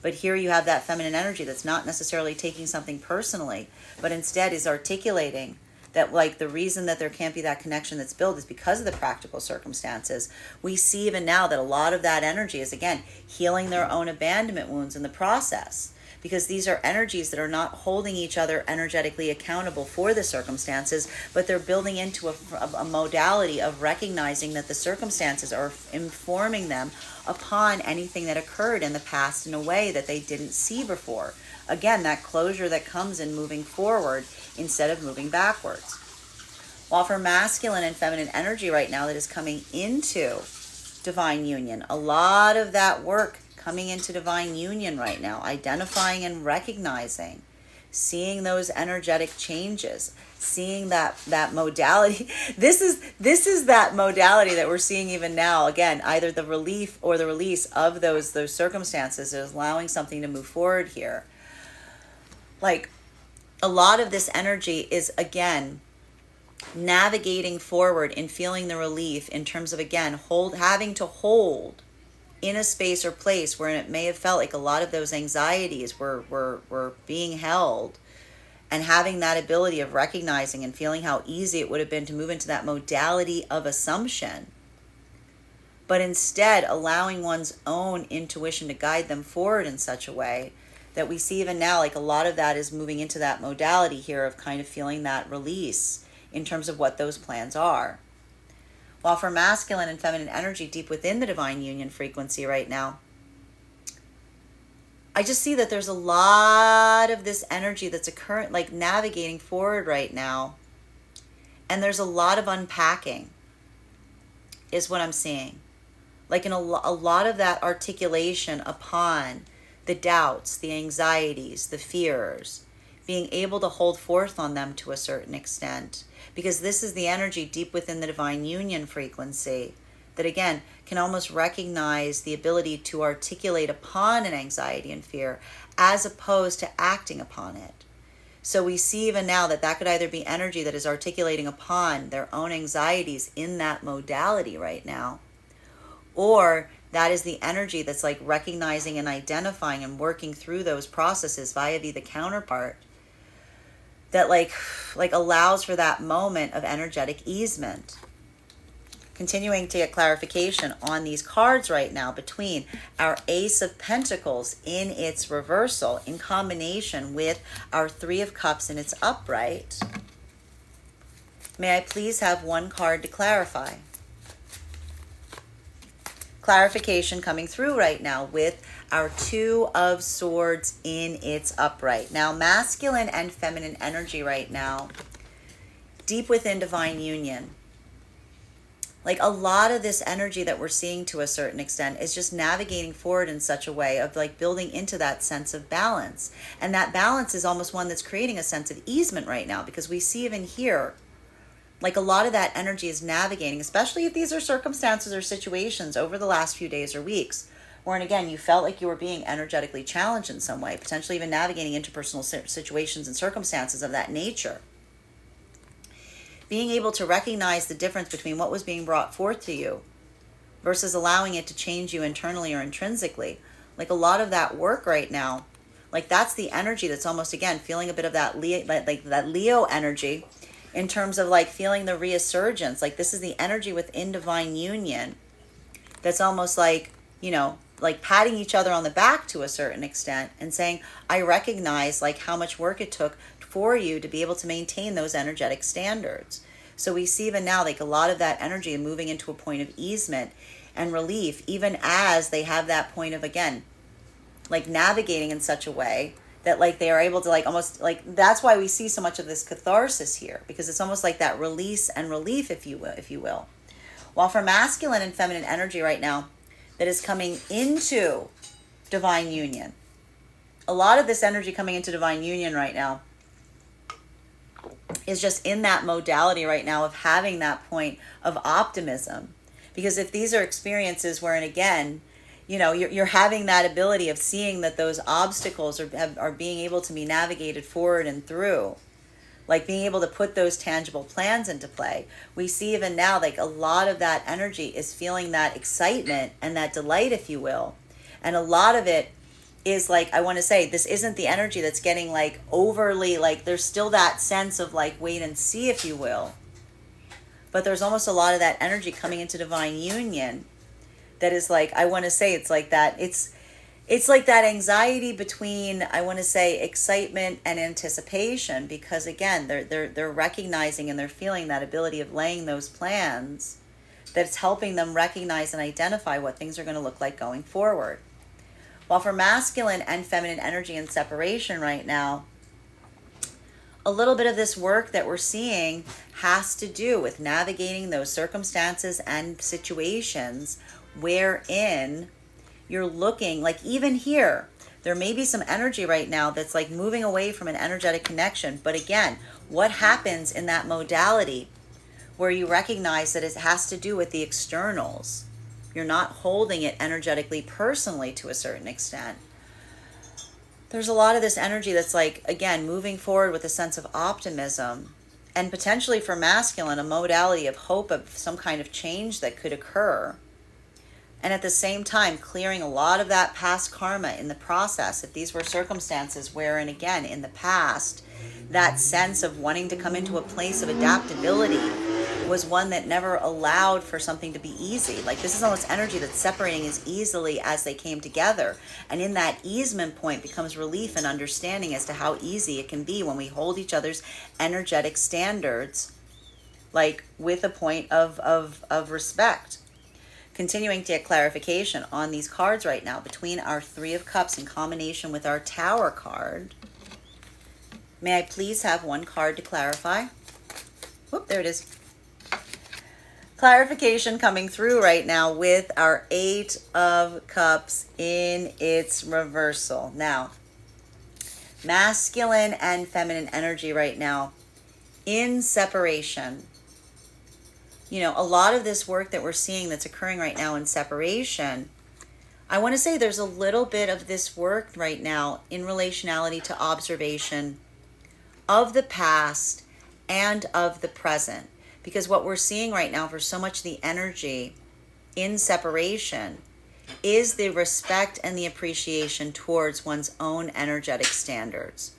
but here you have that feminine energy that's not necessarily taking something personally, but instead is articulating that, like, the reason that there can't be that connection that's built is because of the practical circumstances. We see even now that a lot of that energy is, again, healing their own abandonment wounds in the process, because these are energies that are not holding each other energetically accountable for the circumstances, but they're building into a modality of recognizing that the circumstances are informing them upon anything that occurred in the past in a way that they didn't see before. Again, that closure that comes in moving forward instead of moving backwards. While for masculine and feminine energy right now that is coming into divine union, a lot of that work coming into divine union right now, identifying and recognizing, seeing those energetic changes, seeing that modality. This is that modality that we're seeing even now. Again, either the relief or the release of those circumstances is allowing something to move forward here. Like, a lot of this energy is, again, navigating forward and feeling the relief in terms of, again, having to hold in a space or place where it may have felt like a lot of those anxieties were being held, and having that ability of recognizing and feeling how easy it would have been to move into that modality of assumption, but instead allowing one's own intuition to guide them forward in such a way that we see even now, like a lot of that is moving into that modality here of kind of feeling that release in terms of what those plans are. While for masculine and feminine energy deep within the divine union frequency right now, I just see that there's a lot of this energy that's occurring, like navigating forward right now. And there's a lot of unpacking is what I'm seeing. Like in a lot of that articulation upon the doubts, the anxieties, the fears, being able to hold forth on them to a certain extent. Because this is the energy deep within the divine union frequency that, again, can almost recognize the ability to articulate upon an anxiety and fear as opposed to acting upon it. So we see even now that could either be energy that is articulating upon their own anxieties in that modality right now, or that is the energy that's like recognizing and identifying and working through those processes via the counterpart that like allows for that moment of energetic easement. Continuing to get clarification on these cards right now between our Ace of Pentacles in its reversal in combination with our Three of Cups in its upright. May I please have one card to clarify? Clarification coming through right now with our Two of Swords in its upright. Now, masculine and feminine energy right now, deep within divine union. Like a lot of this energy that we're seeing to a certain extent is just navigating forward in such a way of like building into that sense of balance. And that balance is almost one that's creating a sense of easement right now, because we see even here, like a lot of that energy is navigating, especially if these are circumstances or situations over the last few days or weeks, wherein again, you felt like you were being energetically challenged in some way, potentially even navigating interpersonal situations and circumstances of that nature. Being able to recognize the difference between what was being brought forth to you versus allowing it to change you internally or intrinsically. Like a lot of that work right now, like that's the energy that's almost, again, feeling a bit of that Leo, like that Leo energy in terms of like feeling the resurgence. Like this is the energy within divine union that's almost like, you know, like patting each other on the back to a certain extent and saying, I recognize like how much work it took for you to be able to maintain those energetic standards. So we see even now like a lot of that energy moving into a point of easement and relief, even as they have that point of, again, like navigating in such a way that like they are able to like almost like, that's why we see so much of this catharsis here, because it's almost like that release and relief, if you will. While for masculine and feminine energy right now that is coming into divine union, a lot of this energy coming into divine union right now is just in that modality right now of having that point of optimism. Because if these are experiences wherein, again, you know, you're having that ability of seeing that those obstacles are being able to be navigated forward and through, like being able to put those tangible plans into play. We see even now, like a lot of that energy is feeling that excitement and that delight, if you will. And a lot of it is like, I want to say, this isn't the energy that's getting like overly, like there's still that sense of like wait and see, if you will. But there's almost a lot of that energy coming into divine union that is like, I want to say, it's like that, it's like that anxiety between, I want to say, excitement and anticipation, because again, they're recognizing and they're feeling that ability of laying those plans that's helping them recognize and identify what things are going to look like going forward. While for masculine and feminine energy in separation right now, a little bit of this work that we're seeing has to do with navigating those circumstances and situations wherein you're looking, like even here, there may be some energy right now that's like moving away from an energetic connection. But again, what happens in that modality where you recognize that it has to do with the externals? You're not holding it energetically, personally, to a certain extent. There's a lot of this energy that's like, again, moving forward with a sense of optimism, and potentially for masculine, a modality of hope of some kind of change that could occur. And at the same time, clearing a lot of that past karma in the process. If these were circumstances wherein, again, in the past, that sense of wanting to come into a place of adaptability was one that never allowed for something to be easy. Like this is almost energy that's separating as easily as they came together. And in that easement point becomes relief and understanding as to how easy it can be when we hold each other's energetic standards, like with a point of respect. Continuing to get clarification on these cards right now between our Three of Cups in combination with our Tower card. May I please have one card to clarify? Whoop, there it is. Clarification coming through right now with our Eight of Cups in its reversal. Now, masculine and feminine energy right now in separation. You know, a lot of this work that we're seeing that's occurring right now in separation, I want to say there's a little bit of this work right now in relationality to observation of the past and of the present. Because what we're seeing right now for so much of the energy in separation is the respect and the appreciation towards one's own energetic standards.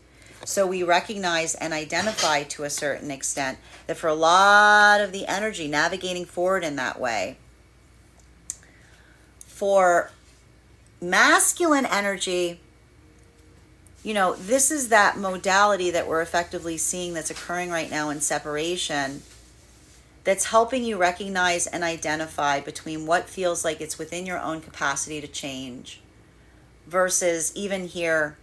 So we recognize and identify to a certain extent that for a lot of the energy navigating forward in that way, for masculine energy, this is that modality that we're effectively seeing that's occurring right now in separation, that's helping you recognize and identify between what feels like it's within your own capacity to change versus even here,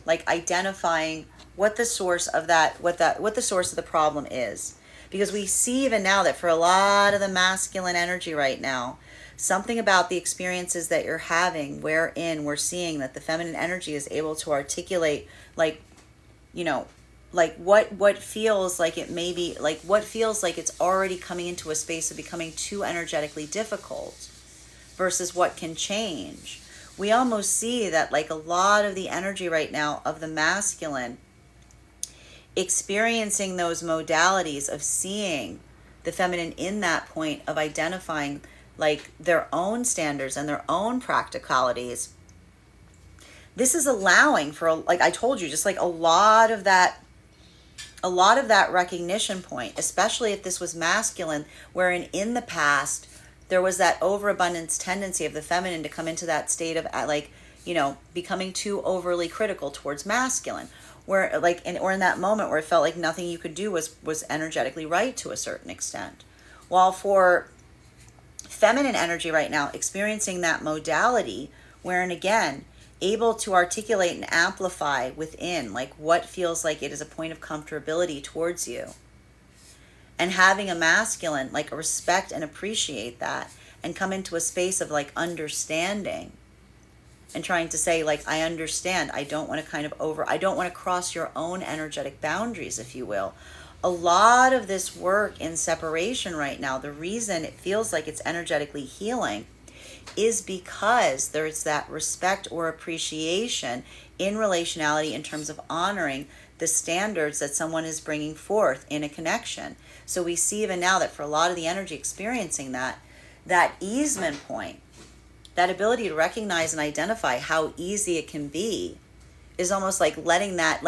like identifying what the source of what the source of the problem is. Because we see even now that for a lot of the masculine energy right now, something about the experiences that you're having wherein we're seeing that the feminine energy is able to articulate what feels like it may be, like what feels like it's already coming into a space of becoming too energetically difficult versus what can change. We almost see that like a lot of the energy right now of the masculine experiencing those modalities of seeing the feminine in that point of identifying like their own standards and their own practicalities. This is allowing for, like I told you, just like a lot of that recognition point, especially if this was masculine, wherein in the past there was that overabundance tendency of the feminine to come into that state of becoming too overly critical towards masculine, where or in that moment where it felt like nothing you could do was energetically right to a certain extent. While for feminine energy right now, experiencing that modality, wherein again, able to articulate and amplify within, like what feels like it is a point of comfortability towards you. And having a masculine, like respect and appreciate that, and come into a space of like understanding and trying to say like, I understand, I don't want to cross your own energetic boundaries, if you will. A lot of this work in separation right now, the reason it feels like it's energetically healing is because there's that respect or appreciation in relationality in terms of honoring the standards that someone is bringing forth in a connection. So we see even now that for a lot of the energy experiencing that easement point, that ability to recognize and identify how easy it can be, is almost like letting that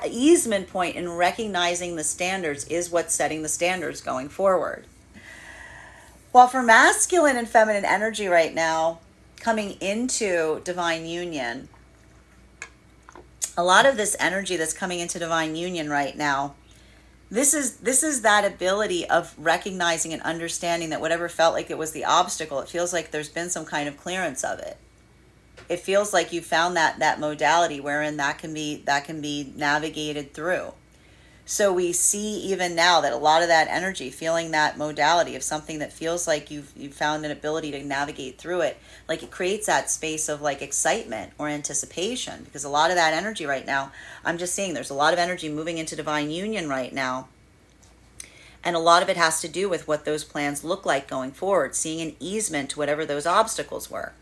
easement point in recognizing the standards is what's setting the standards going forward. While for masculine and feminine energy right now, coming into divine union, a lot of this energy that's coming into divine union right now, this is that ability of recognizing and understanding that whatever felt like it was the obstacle, it feels like there's been some kind of clearance of it. It feels like you found that modality wherein that can be navigated through. So we see even now that a lot of that energy, feeling that modality of something that feels like you've found an ability to navigate through it, like it creates that space of like excitement or anticipation, because a lot of that energy right now, I'm just seeing there's a lot of energy moving into divine union right now. And a lot of it has to do with what those plans look like going forward, seeing an easement to whatever those obstacles were.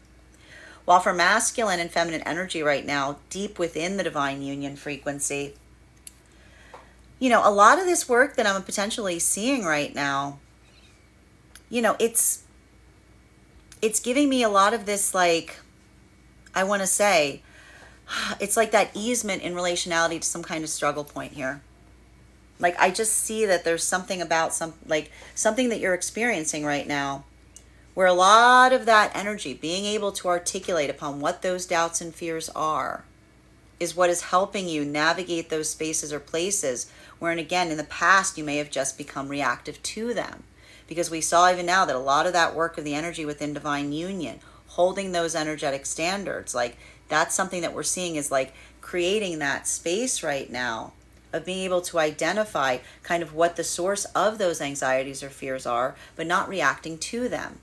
While for masculine and feminine energy right now, deep within the divine union frequency, a lot of this work that I'm potentially seeing right now, it's giving me a lot of this, like, I want to say, it's like that easement in relationality to some kind of struggle point here. Like, I just see that there's something about something that you're experiencing right now, where a lot of that energy, being able to articulate upon what those doubts and fears are, is what is helping you navigate those spaces or places wherein, again, in the past, you may have just become reactive to them. Because we saw even now that a lot of that work of the energy within divine union, holding those energetic standards, like that's something that we're seeing is like creating that space right now of being able to identify kind of what the source of those anxieties or fears are, but not reacting to them.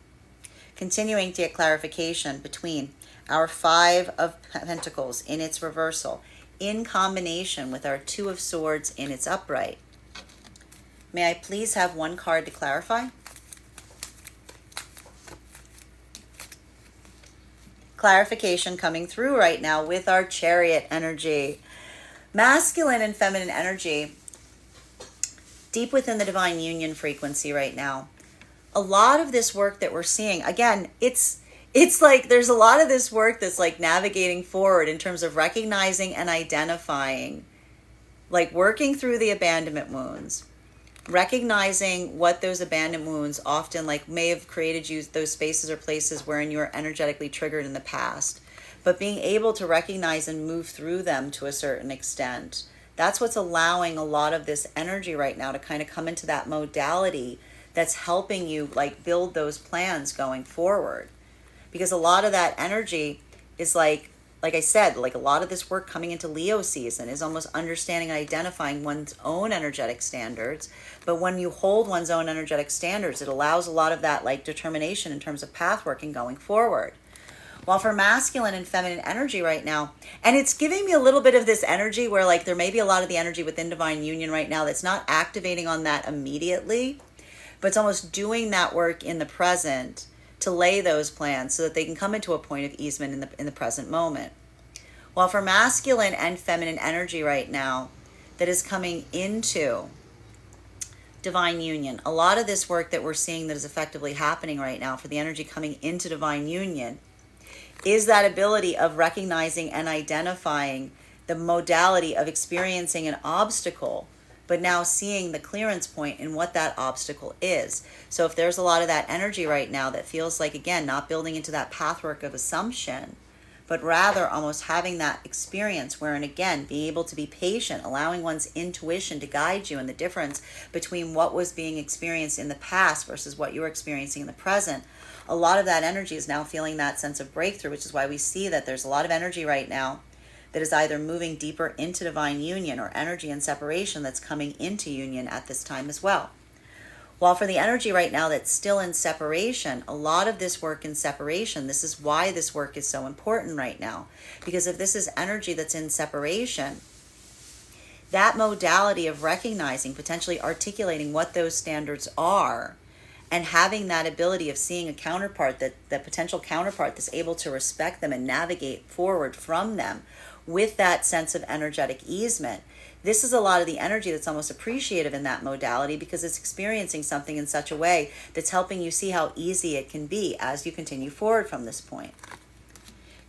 Continuing to get clarification between our 5 of Pentacles in its reversal, in combination with our 2 of Swords in its upright. May I please have one card to clarify? Clarification coming through right now with our Chariot energy. Masculine and feminine energy, deep within the divine union frequency right now. a lot of this work that we're seeing, again, it's like there's a lot of this work that's like navigating forward in terms of recognizing and identifying, like working through the abandonment wounds, recognizing what those abandoned wounds often like may have created you, those spaces or places wherein you were energetically triggered in the past, but being able to recognize and move through them to a certain extent. That's what's allowing a lot of this energy right now to kind of come into that modality that's helping you like build those plans going forward. Because a lot of that energy is like I said, like a lot of this work coming into Leo season is almost understanding and identifying one's own energetic standards. But when you hold one's own energetic standards, it allows a lot of that like determination in terms of path working going forward. While for masculine and feminine energy right now, and it's giving me a little bit of this energy where like there may be a lot of the energy within divine union right now that's not activating on that immediately, but it's almost doing that work in the present to lay those plans so that they can come into a point of easement in the present moment. While for masculine and feminine energy right now that is coming into divine union, a lot of this work that we're seeing that is effectively happening right now for the energy coming into divine union is that ability of recognizing and identifying the modality of experiencing an obstacle, but now seeing the clearance point in what that obstacle is. So if there's a lot of that energy right now that feels like, again, not building into that pathwork of assumption, but rather almost having that experience wherein, again, being able to be patient, allowing one's intuition to guide you in the difference between what was being experienced in the past versus what you're experiencing in the present. A lot of that energy is now feeling that sense of breakthrough, which is why we see that there's a lot of energy right now that is either moving deeper into divine union or energy and separation that's coming into union at this time as well. While for the energy right now that's still in separation, a lot of this work in separation, this is why this work is so important right now. Because if this is energy that's in separation, that modality of recognizing, potentially articulating what those standards are, and having that ability of seeing a counterpart, that potential counterpart that's able to respect them and navigate forward from them with that sense of energetic easement. This is a lot of the energy that's almost appreciative in that modality because it's experiencing something in such a way that's helping you see how easy it can be as you continue forward from this point.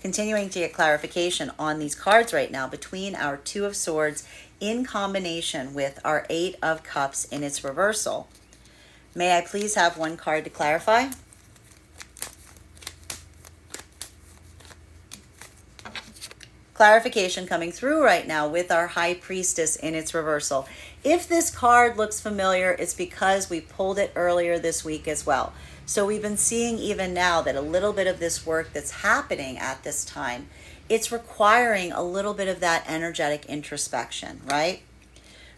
Continuing to get clarification on these cards right now between our Two of Swords in combination with our Eight of Cups in its reversal. May I please have one card to clarify? Clarification coming through right now with our High Priestess in its reversal. If this card looks familiar, it's because we pulled it earlier this week as well. So we've been seeing even now that a little bit of this work that's happening at this time, it's requiring a little bit of that energetic introspection, right?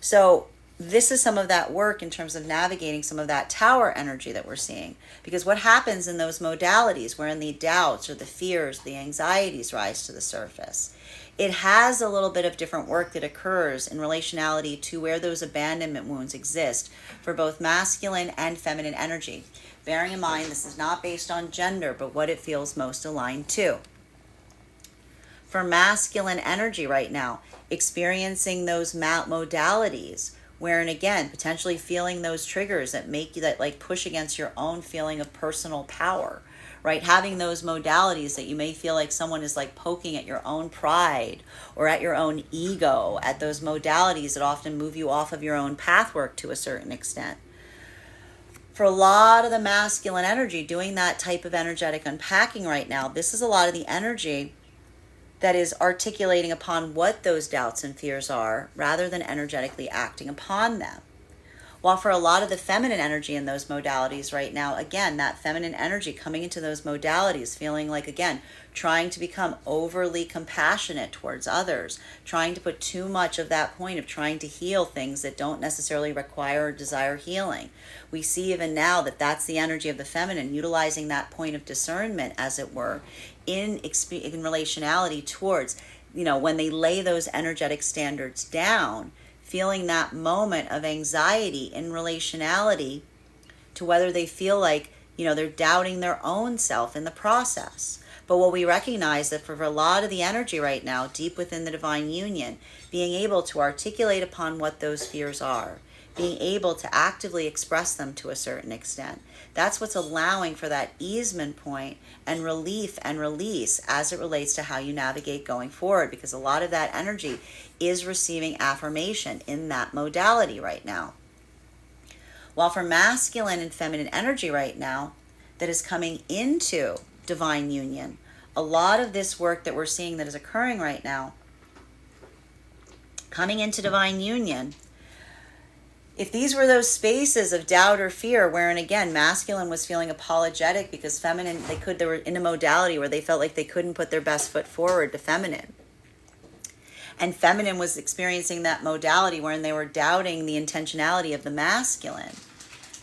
So this is some of that work in terms of navigating some of that tower energy that we're seeing. Because what happens in those modalities wherein the doubts or the fears, the anxieties rise to the surface, it has a little bit of different work that occurs in relationality to where those abandonment wounds exist for both masculine and feminine energy. Bearing in mind, this is not based on gender, but what it feels most aligned to. For masculine energy right now, experiencing those modalities, wherein again, potentially feeling those triggers that make you that like push against your own feeling of personal power, right? Having those modalities that you may feel like someone is like poking at your own pride or at your own ego, at those modalities that often move you off of your own pathwork to a certain extent. For a lot of the masculine energy, doing that type of energetic unpacking right now, this is a lot of the energy that is articulating upon what those doubts and fears are rather than energetically acting upon them. While for a lot of the feminine energy in those modalities right now, again, that feminine energy coming into those modalities, feeling like, again, trying to become overly compassionate towards others, trying to put too much of that point of trying to heal things that don't necessarily require or desire healing. We see even now that that's the energy of the feminine, utilizing that point of discernment, as it were, in relationality towards, when they lay those energetic standards down, feeling that moment of anxiety in relationality to whether they feel like, they're doubting their own self in the process. But what we recognize that for a lot of the energy right now, deep within the divine union, being able to articulate upon what those fears are, being able to actively express them to a certain extent. That's what's allowing for that easement point and relief and release as it relates to how you navigate going forward, because a lot of that energy is receiving affirmation in that modality right now. While for masculine and feminine energy right now that is coming into divine union, a lot of this work that we're seeing that is occurring right now, coming into divine union, if these were those spaces of doubt or fear wherein, again, masculine was feeling apologetic because feminine, they were in a modality where they felt like they couldn't put their best foot forward to feminine. And feminine was experiencing that modality wherein they were doubting the intentionality of the masculine.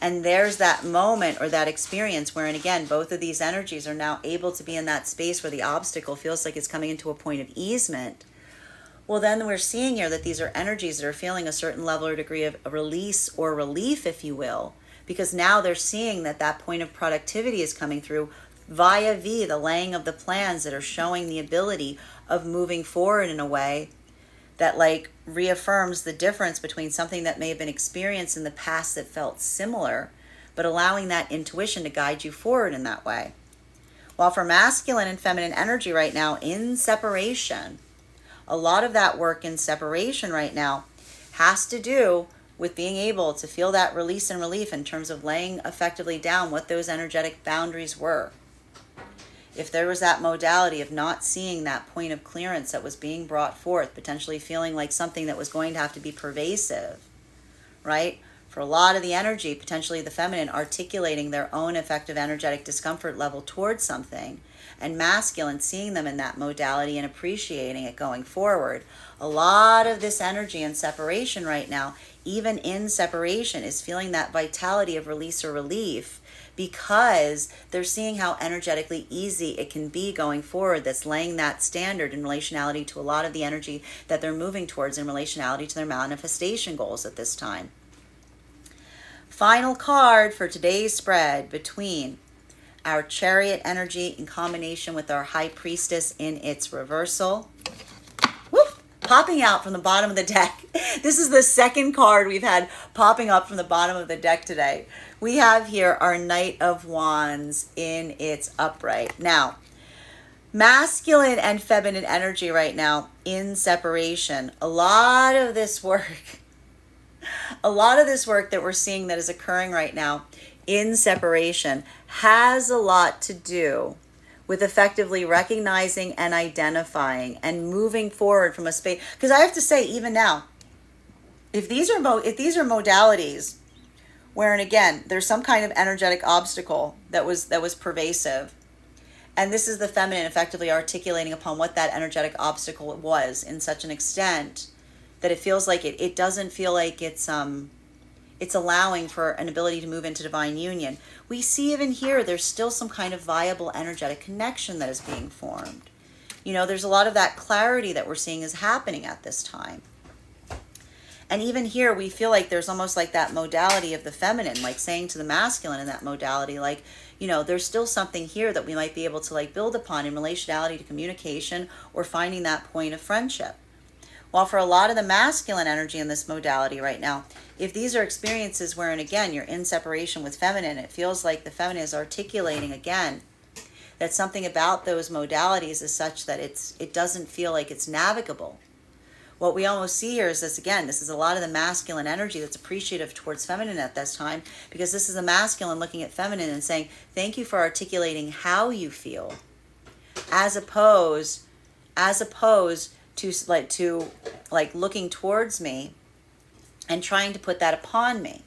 And there's that moment or that experience wherein, again, both of these energies are now able to be in that space where the obstacle feels like it's coming into a point of easement. Well, then we're seeing here that these are energies that are feeling a certain level or degree of release or relief, if you will, because now they're seeing that that point of productivity is coming through via the laying of the plans that are showing the ability of moving forward in a way that reaffirms the difference between something that may have been experienced in the past that felt similar, but allowing that intuition to guide you forward in that way. While for masculine and feminine energy right now in separation, a lot of that work in separation right now has to do with being able to feel that release and relief in terms of laying effectively down what those energetic boundaries were. If there was that modality of not seeing that point of clearance that was being brought forth, potentially feeling like something that was going to have to be pervasive, right? For a lot of the energy, potentially the feminine articulating their own effective energetic discomfort level towards something, and masculine seeing them in that modality and appreciating it going forward. A lot of this energy in separation right now, even in separation, is feeling that vitality of release or relief, because they're seeing how energetically easy it can be going forward. That's laying that standard in relationality to a lot of the energy that they're moving towards in relationality to their manifestation goals at this time. Final card for today's spread between our Chariot energy in combination with our High Priestess in its reversal. Whoop! Popping out from the bottom of the deck. This is the second card we've had popping up from the bottom of the deck today. We have here our Knight of Wands in its upright. Now, masculine and feminine energy right now in separation. A lot of this work that we're seeing that is occurring right now in separation has a lot to do with effectively recognizing and identifying and moving forward from a space. Because I have to say, even now, if these are modalities wherein, again, there's some kind of energetic obstacle that was pervasive, and this is the feminine effectively articulating upon what that energetic obstacle was in such an extent that it feels like it doesn't feel like it's allowing for an ability to move into divine union. We see even here there's still some kind of viable energetic connection that is being formed. There's a lot of that clarity that we're seeing is happening at this time. And even here we feel like there's almost like that modality of the feminine, like saying to the masculine in that modality, there's still something here that we might be able to build upon in relationality to communication or finding that point of friendship. While for a lot of the masculine energy in this modality right now, if these are experiences wherein, again, you're in separation with feminine, it feels like the feminine is articulating, again, that something about those modalities is such that it doesn't feel like it's navigable. What we almost see here is this is a lot of the masculine energy that's appreciative towards feminine at this time, because this is the masculine looking at feminine and saying, thank you for articulating how you feel, as opposed to looking towards me and trying to put that upon me,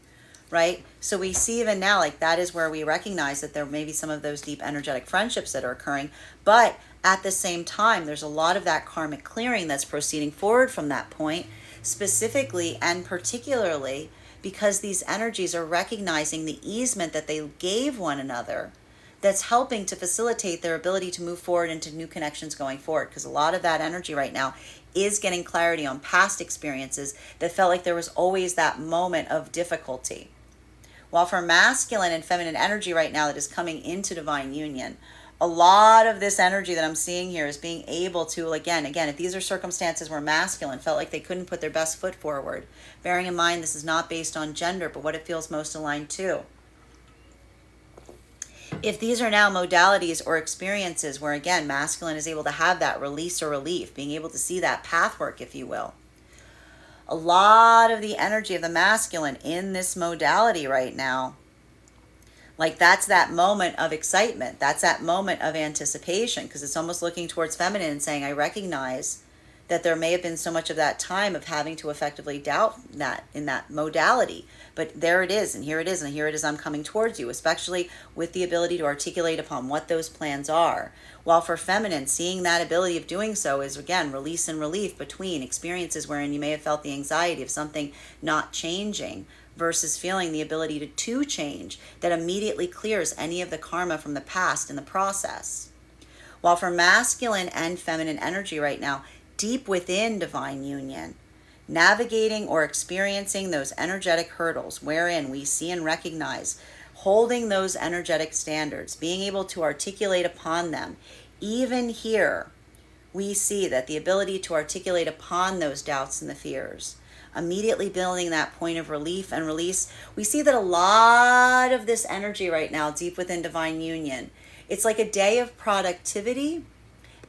right? So we see even now, that is where we recognize that there may be some of those deep energetic friendships that are occurring, but at the same time, there's a lot of that karmic clearing that's proceeding forward from that point, specifically and particularly because these energies are recognizing the easement that they gave one another, that's helping to facilitate their ability to move forward into new connections going forward. Because a lot of that energy right now is getting clarity on past experiences that felt like there was always that moment of difficulty. While for masculine and feminine energy right now that is coming into divine union, A lot of this energy that I'm seeing here is being able to, again, if these are circumstances where masculine felt like they couldn't put their best foot forward, bearing in mind this is not based on gender, but what it feels most aligned to. If these are now modalities or experiences where, again, masculine is able to have that release or relief, being able to see that path work, if you will. A lot of the energy of the masculine in this modality right now, like that's that moment of excitement. That's that moment of anticipation, because it's almost looking towards feminine and saying, I recognize that there may have been so much of that time of having to effectively doubt that in that modality. But there it is, and here it is, and here it is, I'm coming towards you, especially with the ability to articulate upon what those plans are. While for feminine, seeing that ability of doing so is, again, release and relief between experiences wherein you may have felt the anxiety of something not changing versus feeling the ability to change that immediately clears any of the karma from the past in the process. While for masculine and feminine energy right now, deep within divine union, navigating or experiencing those energetic hurdles wherein we see and recognize, holding those energetic standards, being able to articulate upon them. Even here, we see that the ability to articulate upon those doubts and the fears, immediately building that point of relief and release. We see that a lot of this energy right now, deep within divine union, it's like a day of productivity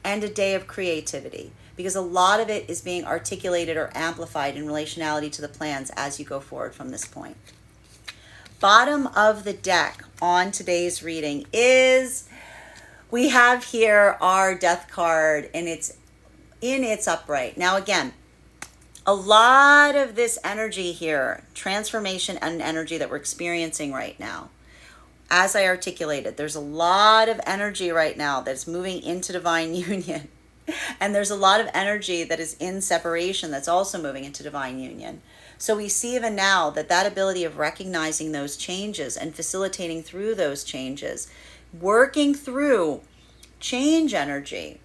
and a day of creativity, because a lot of it is being articulated or amplified in relationality to the plans as you go forward from this point. Bottom of the deck on today's reading is, we have here our death card, and it's in its upright. Now again, a lot of this energy here, transformation and energy that we're experiencing right now, as I articulated, there's a lot of energy right now that's moving into divine union. And there's a lot of energy that is in separation that's also moving into divine union. So we see even now that that ability of recognizing those changes and facilitating through those changes, working through change energy,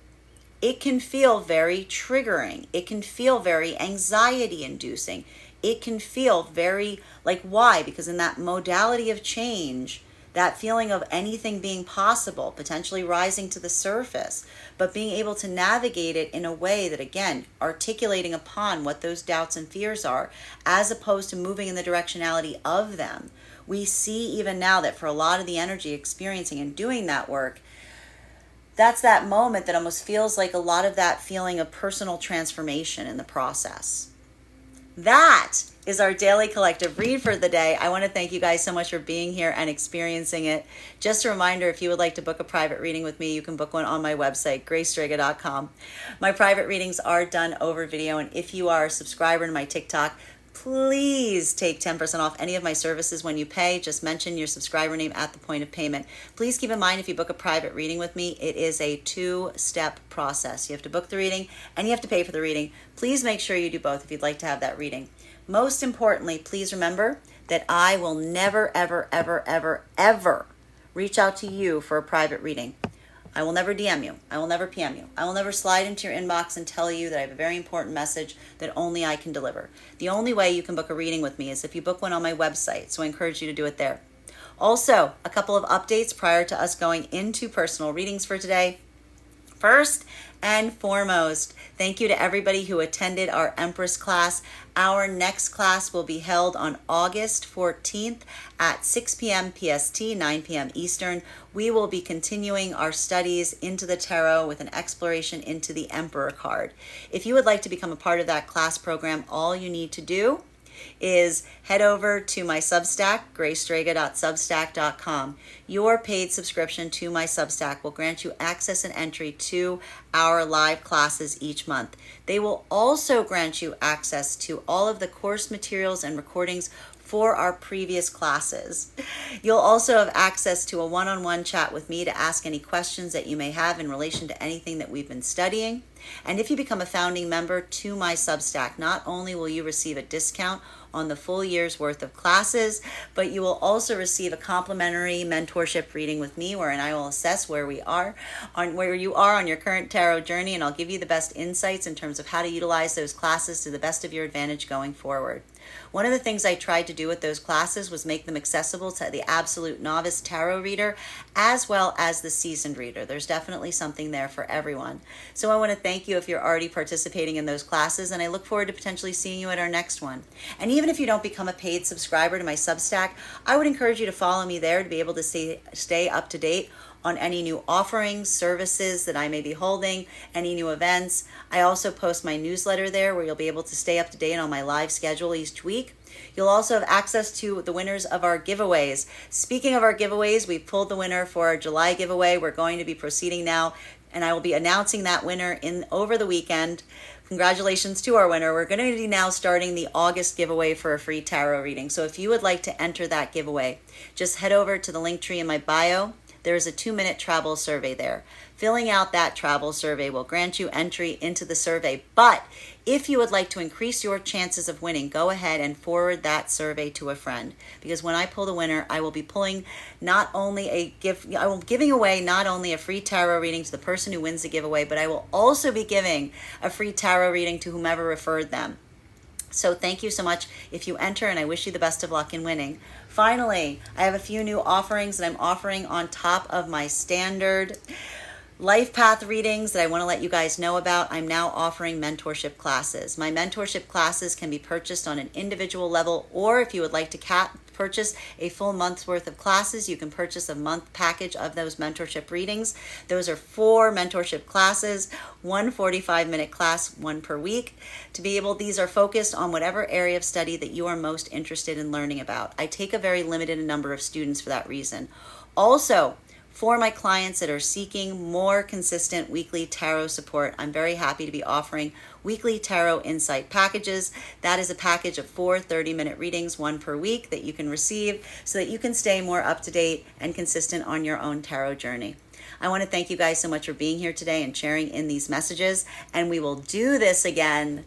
it can feel very triggering. It can feel very anxiety inducing. It can feel very like, why? Because in that modality of change, that feeling of anything being possible, potentially rising to the surface, but being able to navigate it in a way that, again, articulating upon what those doubts and fears are, as opposed to moving in the directionality of them. We see even now that for a lot of the energy experiencing and doing that work, that's that moment that almost feels like a lot of that feeling of personal transformation in the process. That is our daily collective read for the day. I want to thank you guys so much for being here and experiencing it. Just a reminder, if you would like to book a private reading with me, you can book one on my website, Strega.com. My private readings are done over video, and if you are a subscriber to my TikTok, please take 10% off any of my services when you pay. Just mention your subscriber name at the point of payment. Please keep in mind, if you book a private reading with me, it is a 2-step process. You have to book the reading and you have to pay for the reading. Please make sure you do both if you'd like to have that reading. Most importantly, please remember that I will never, ever, ever, ever, ever reach out to you for a private reading. I will never DM you. I will never PM you. I will never slide into your inbox and tell you that I have a very important message that only I can deliver. The only way you can book a reading with me is if you book one on my website, so I encourage you to do it there. Also, a couple of updates prior to us going into personal readings for today. First and foremost, thank you to everybody who attended our Empress class. Our next class will be held on August 14th at 6 p.m. PST, 9 p.m. Eastern. We will be continuing our studies into the tarot with an exploration into the Emperor card. If you would like to become a part of that class program, all you need to do is head over to my Substack, graystrega.substack.com. Your paid subscription to my Substack will grant you access and entry to our live classes each month. They will also grant you access to all of the course materials and recordings for our previous classes. You'll also have access to a one-on-one chat with me to ask any questions that you may have in relation to anything that we've been studying. And if you become a founding member to my Substack, not only will you receive a discount on the full year's worth of classes, but you will also receive a complimentary mentorship reading with me, wherein I will assess where you are on your current tarot journey, and I'll give you the best insights in terms of how to utilize those classes to the best of your advantage going forward. One of the things I tried to do with those classes was make them accessible to the absolute novice tarot reader as well as the seasoned reader. There's definitely something there for everyone. So I want to thank you if you're already participating in those classes, and I look forward to potentially seeing you at our next one. And even if you don't become a paid subscriber to my Substack, I would encourage you to follow me there to be able to stay up to date on any new offerings, services that I may be holding, any new events. I also post my newsletter there where you'll be able to stay up to date on my live schedule each week. You'll also have access to the winners of our giveaways. Speaking of our giveaways, we pulled the winner for our July giveaway. We're going to be proceeding now, and I will be announcing that winner over the weekend. Congratulations to our winner. We're going to be now starting the August giveaway for a free tarot reading. So if you would like to enter that giveaway, just head over to the link tree in my bio. There is a 2-minute travel survey there. Filling out that travel survey will grant you entry into the survey. But if you would like to increase your chances of winning, go ahead and forward that survey to a friend. Because when I pull the winner, I will be pulling giving away not only a free tarot reading to the person who wins the giveaway, but I will also be giving a free tarot reading to whomever referred them. So thank you so much if you enter, and I wish you the best of luck in winning. Finally, I have a few new offerings that I'm offering on top of my standard life path readings that I want to let you guys know about. I'm now offering mentorship classes. My mentorship classes can be purchased on an individual level, or if you would like to purchase a full month's worth of classes, you can purchase a month package of those mentorship readings. Those are 4 mentorship classes, 1 45-minute class, 1 per week. These are focused on whatever area of study that you are most interested in learning about. I take a very limited number of students for that reason. Also, for my clients that are seeking more consistent weekly tarot support, I'm very happy to be offering weekly tarot insight packages. That is a package of 4 30-minute readings, 1 per week, that you can receive so that you can stay more up to date and consistent on your own tarot journey. I want to thank you guys so much for being here today and sharing in these messages, and we will do this again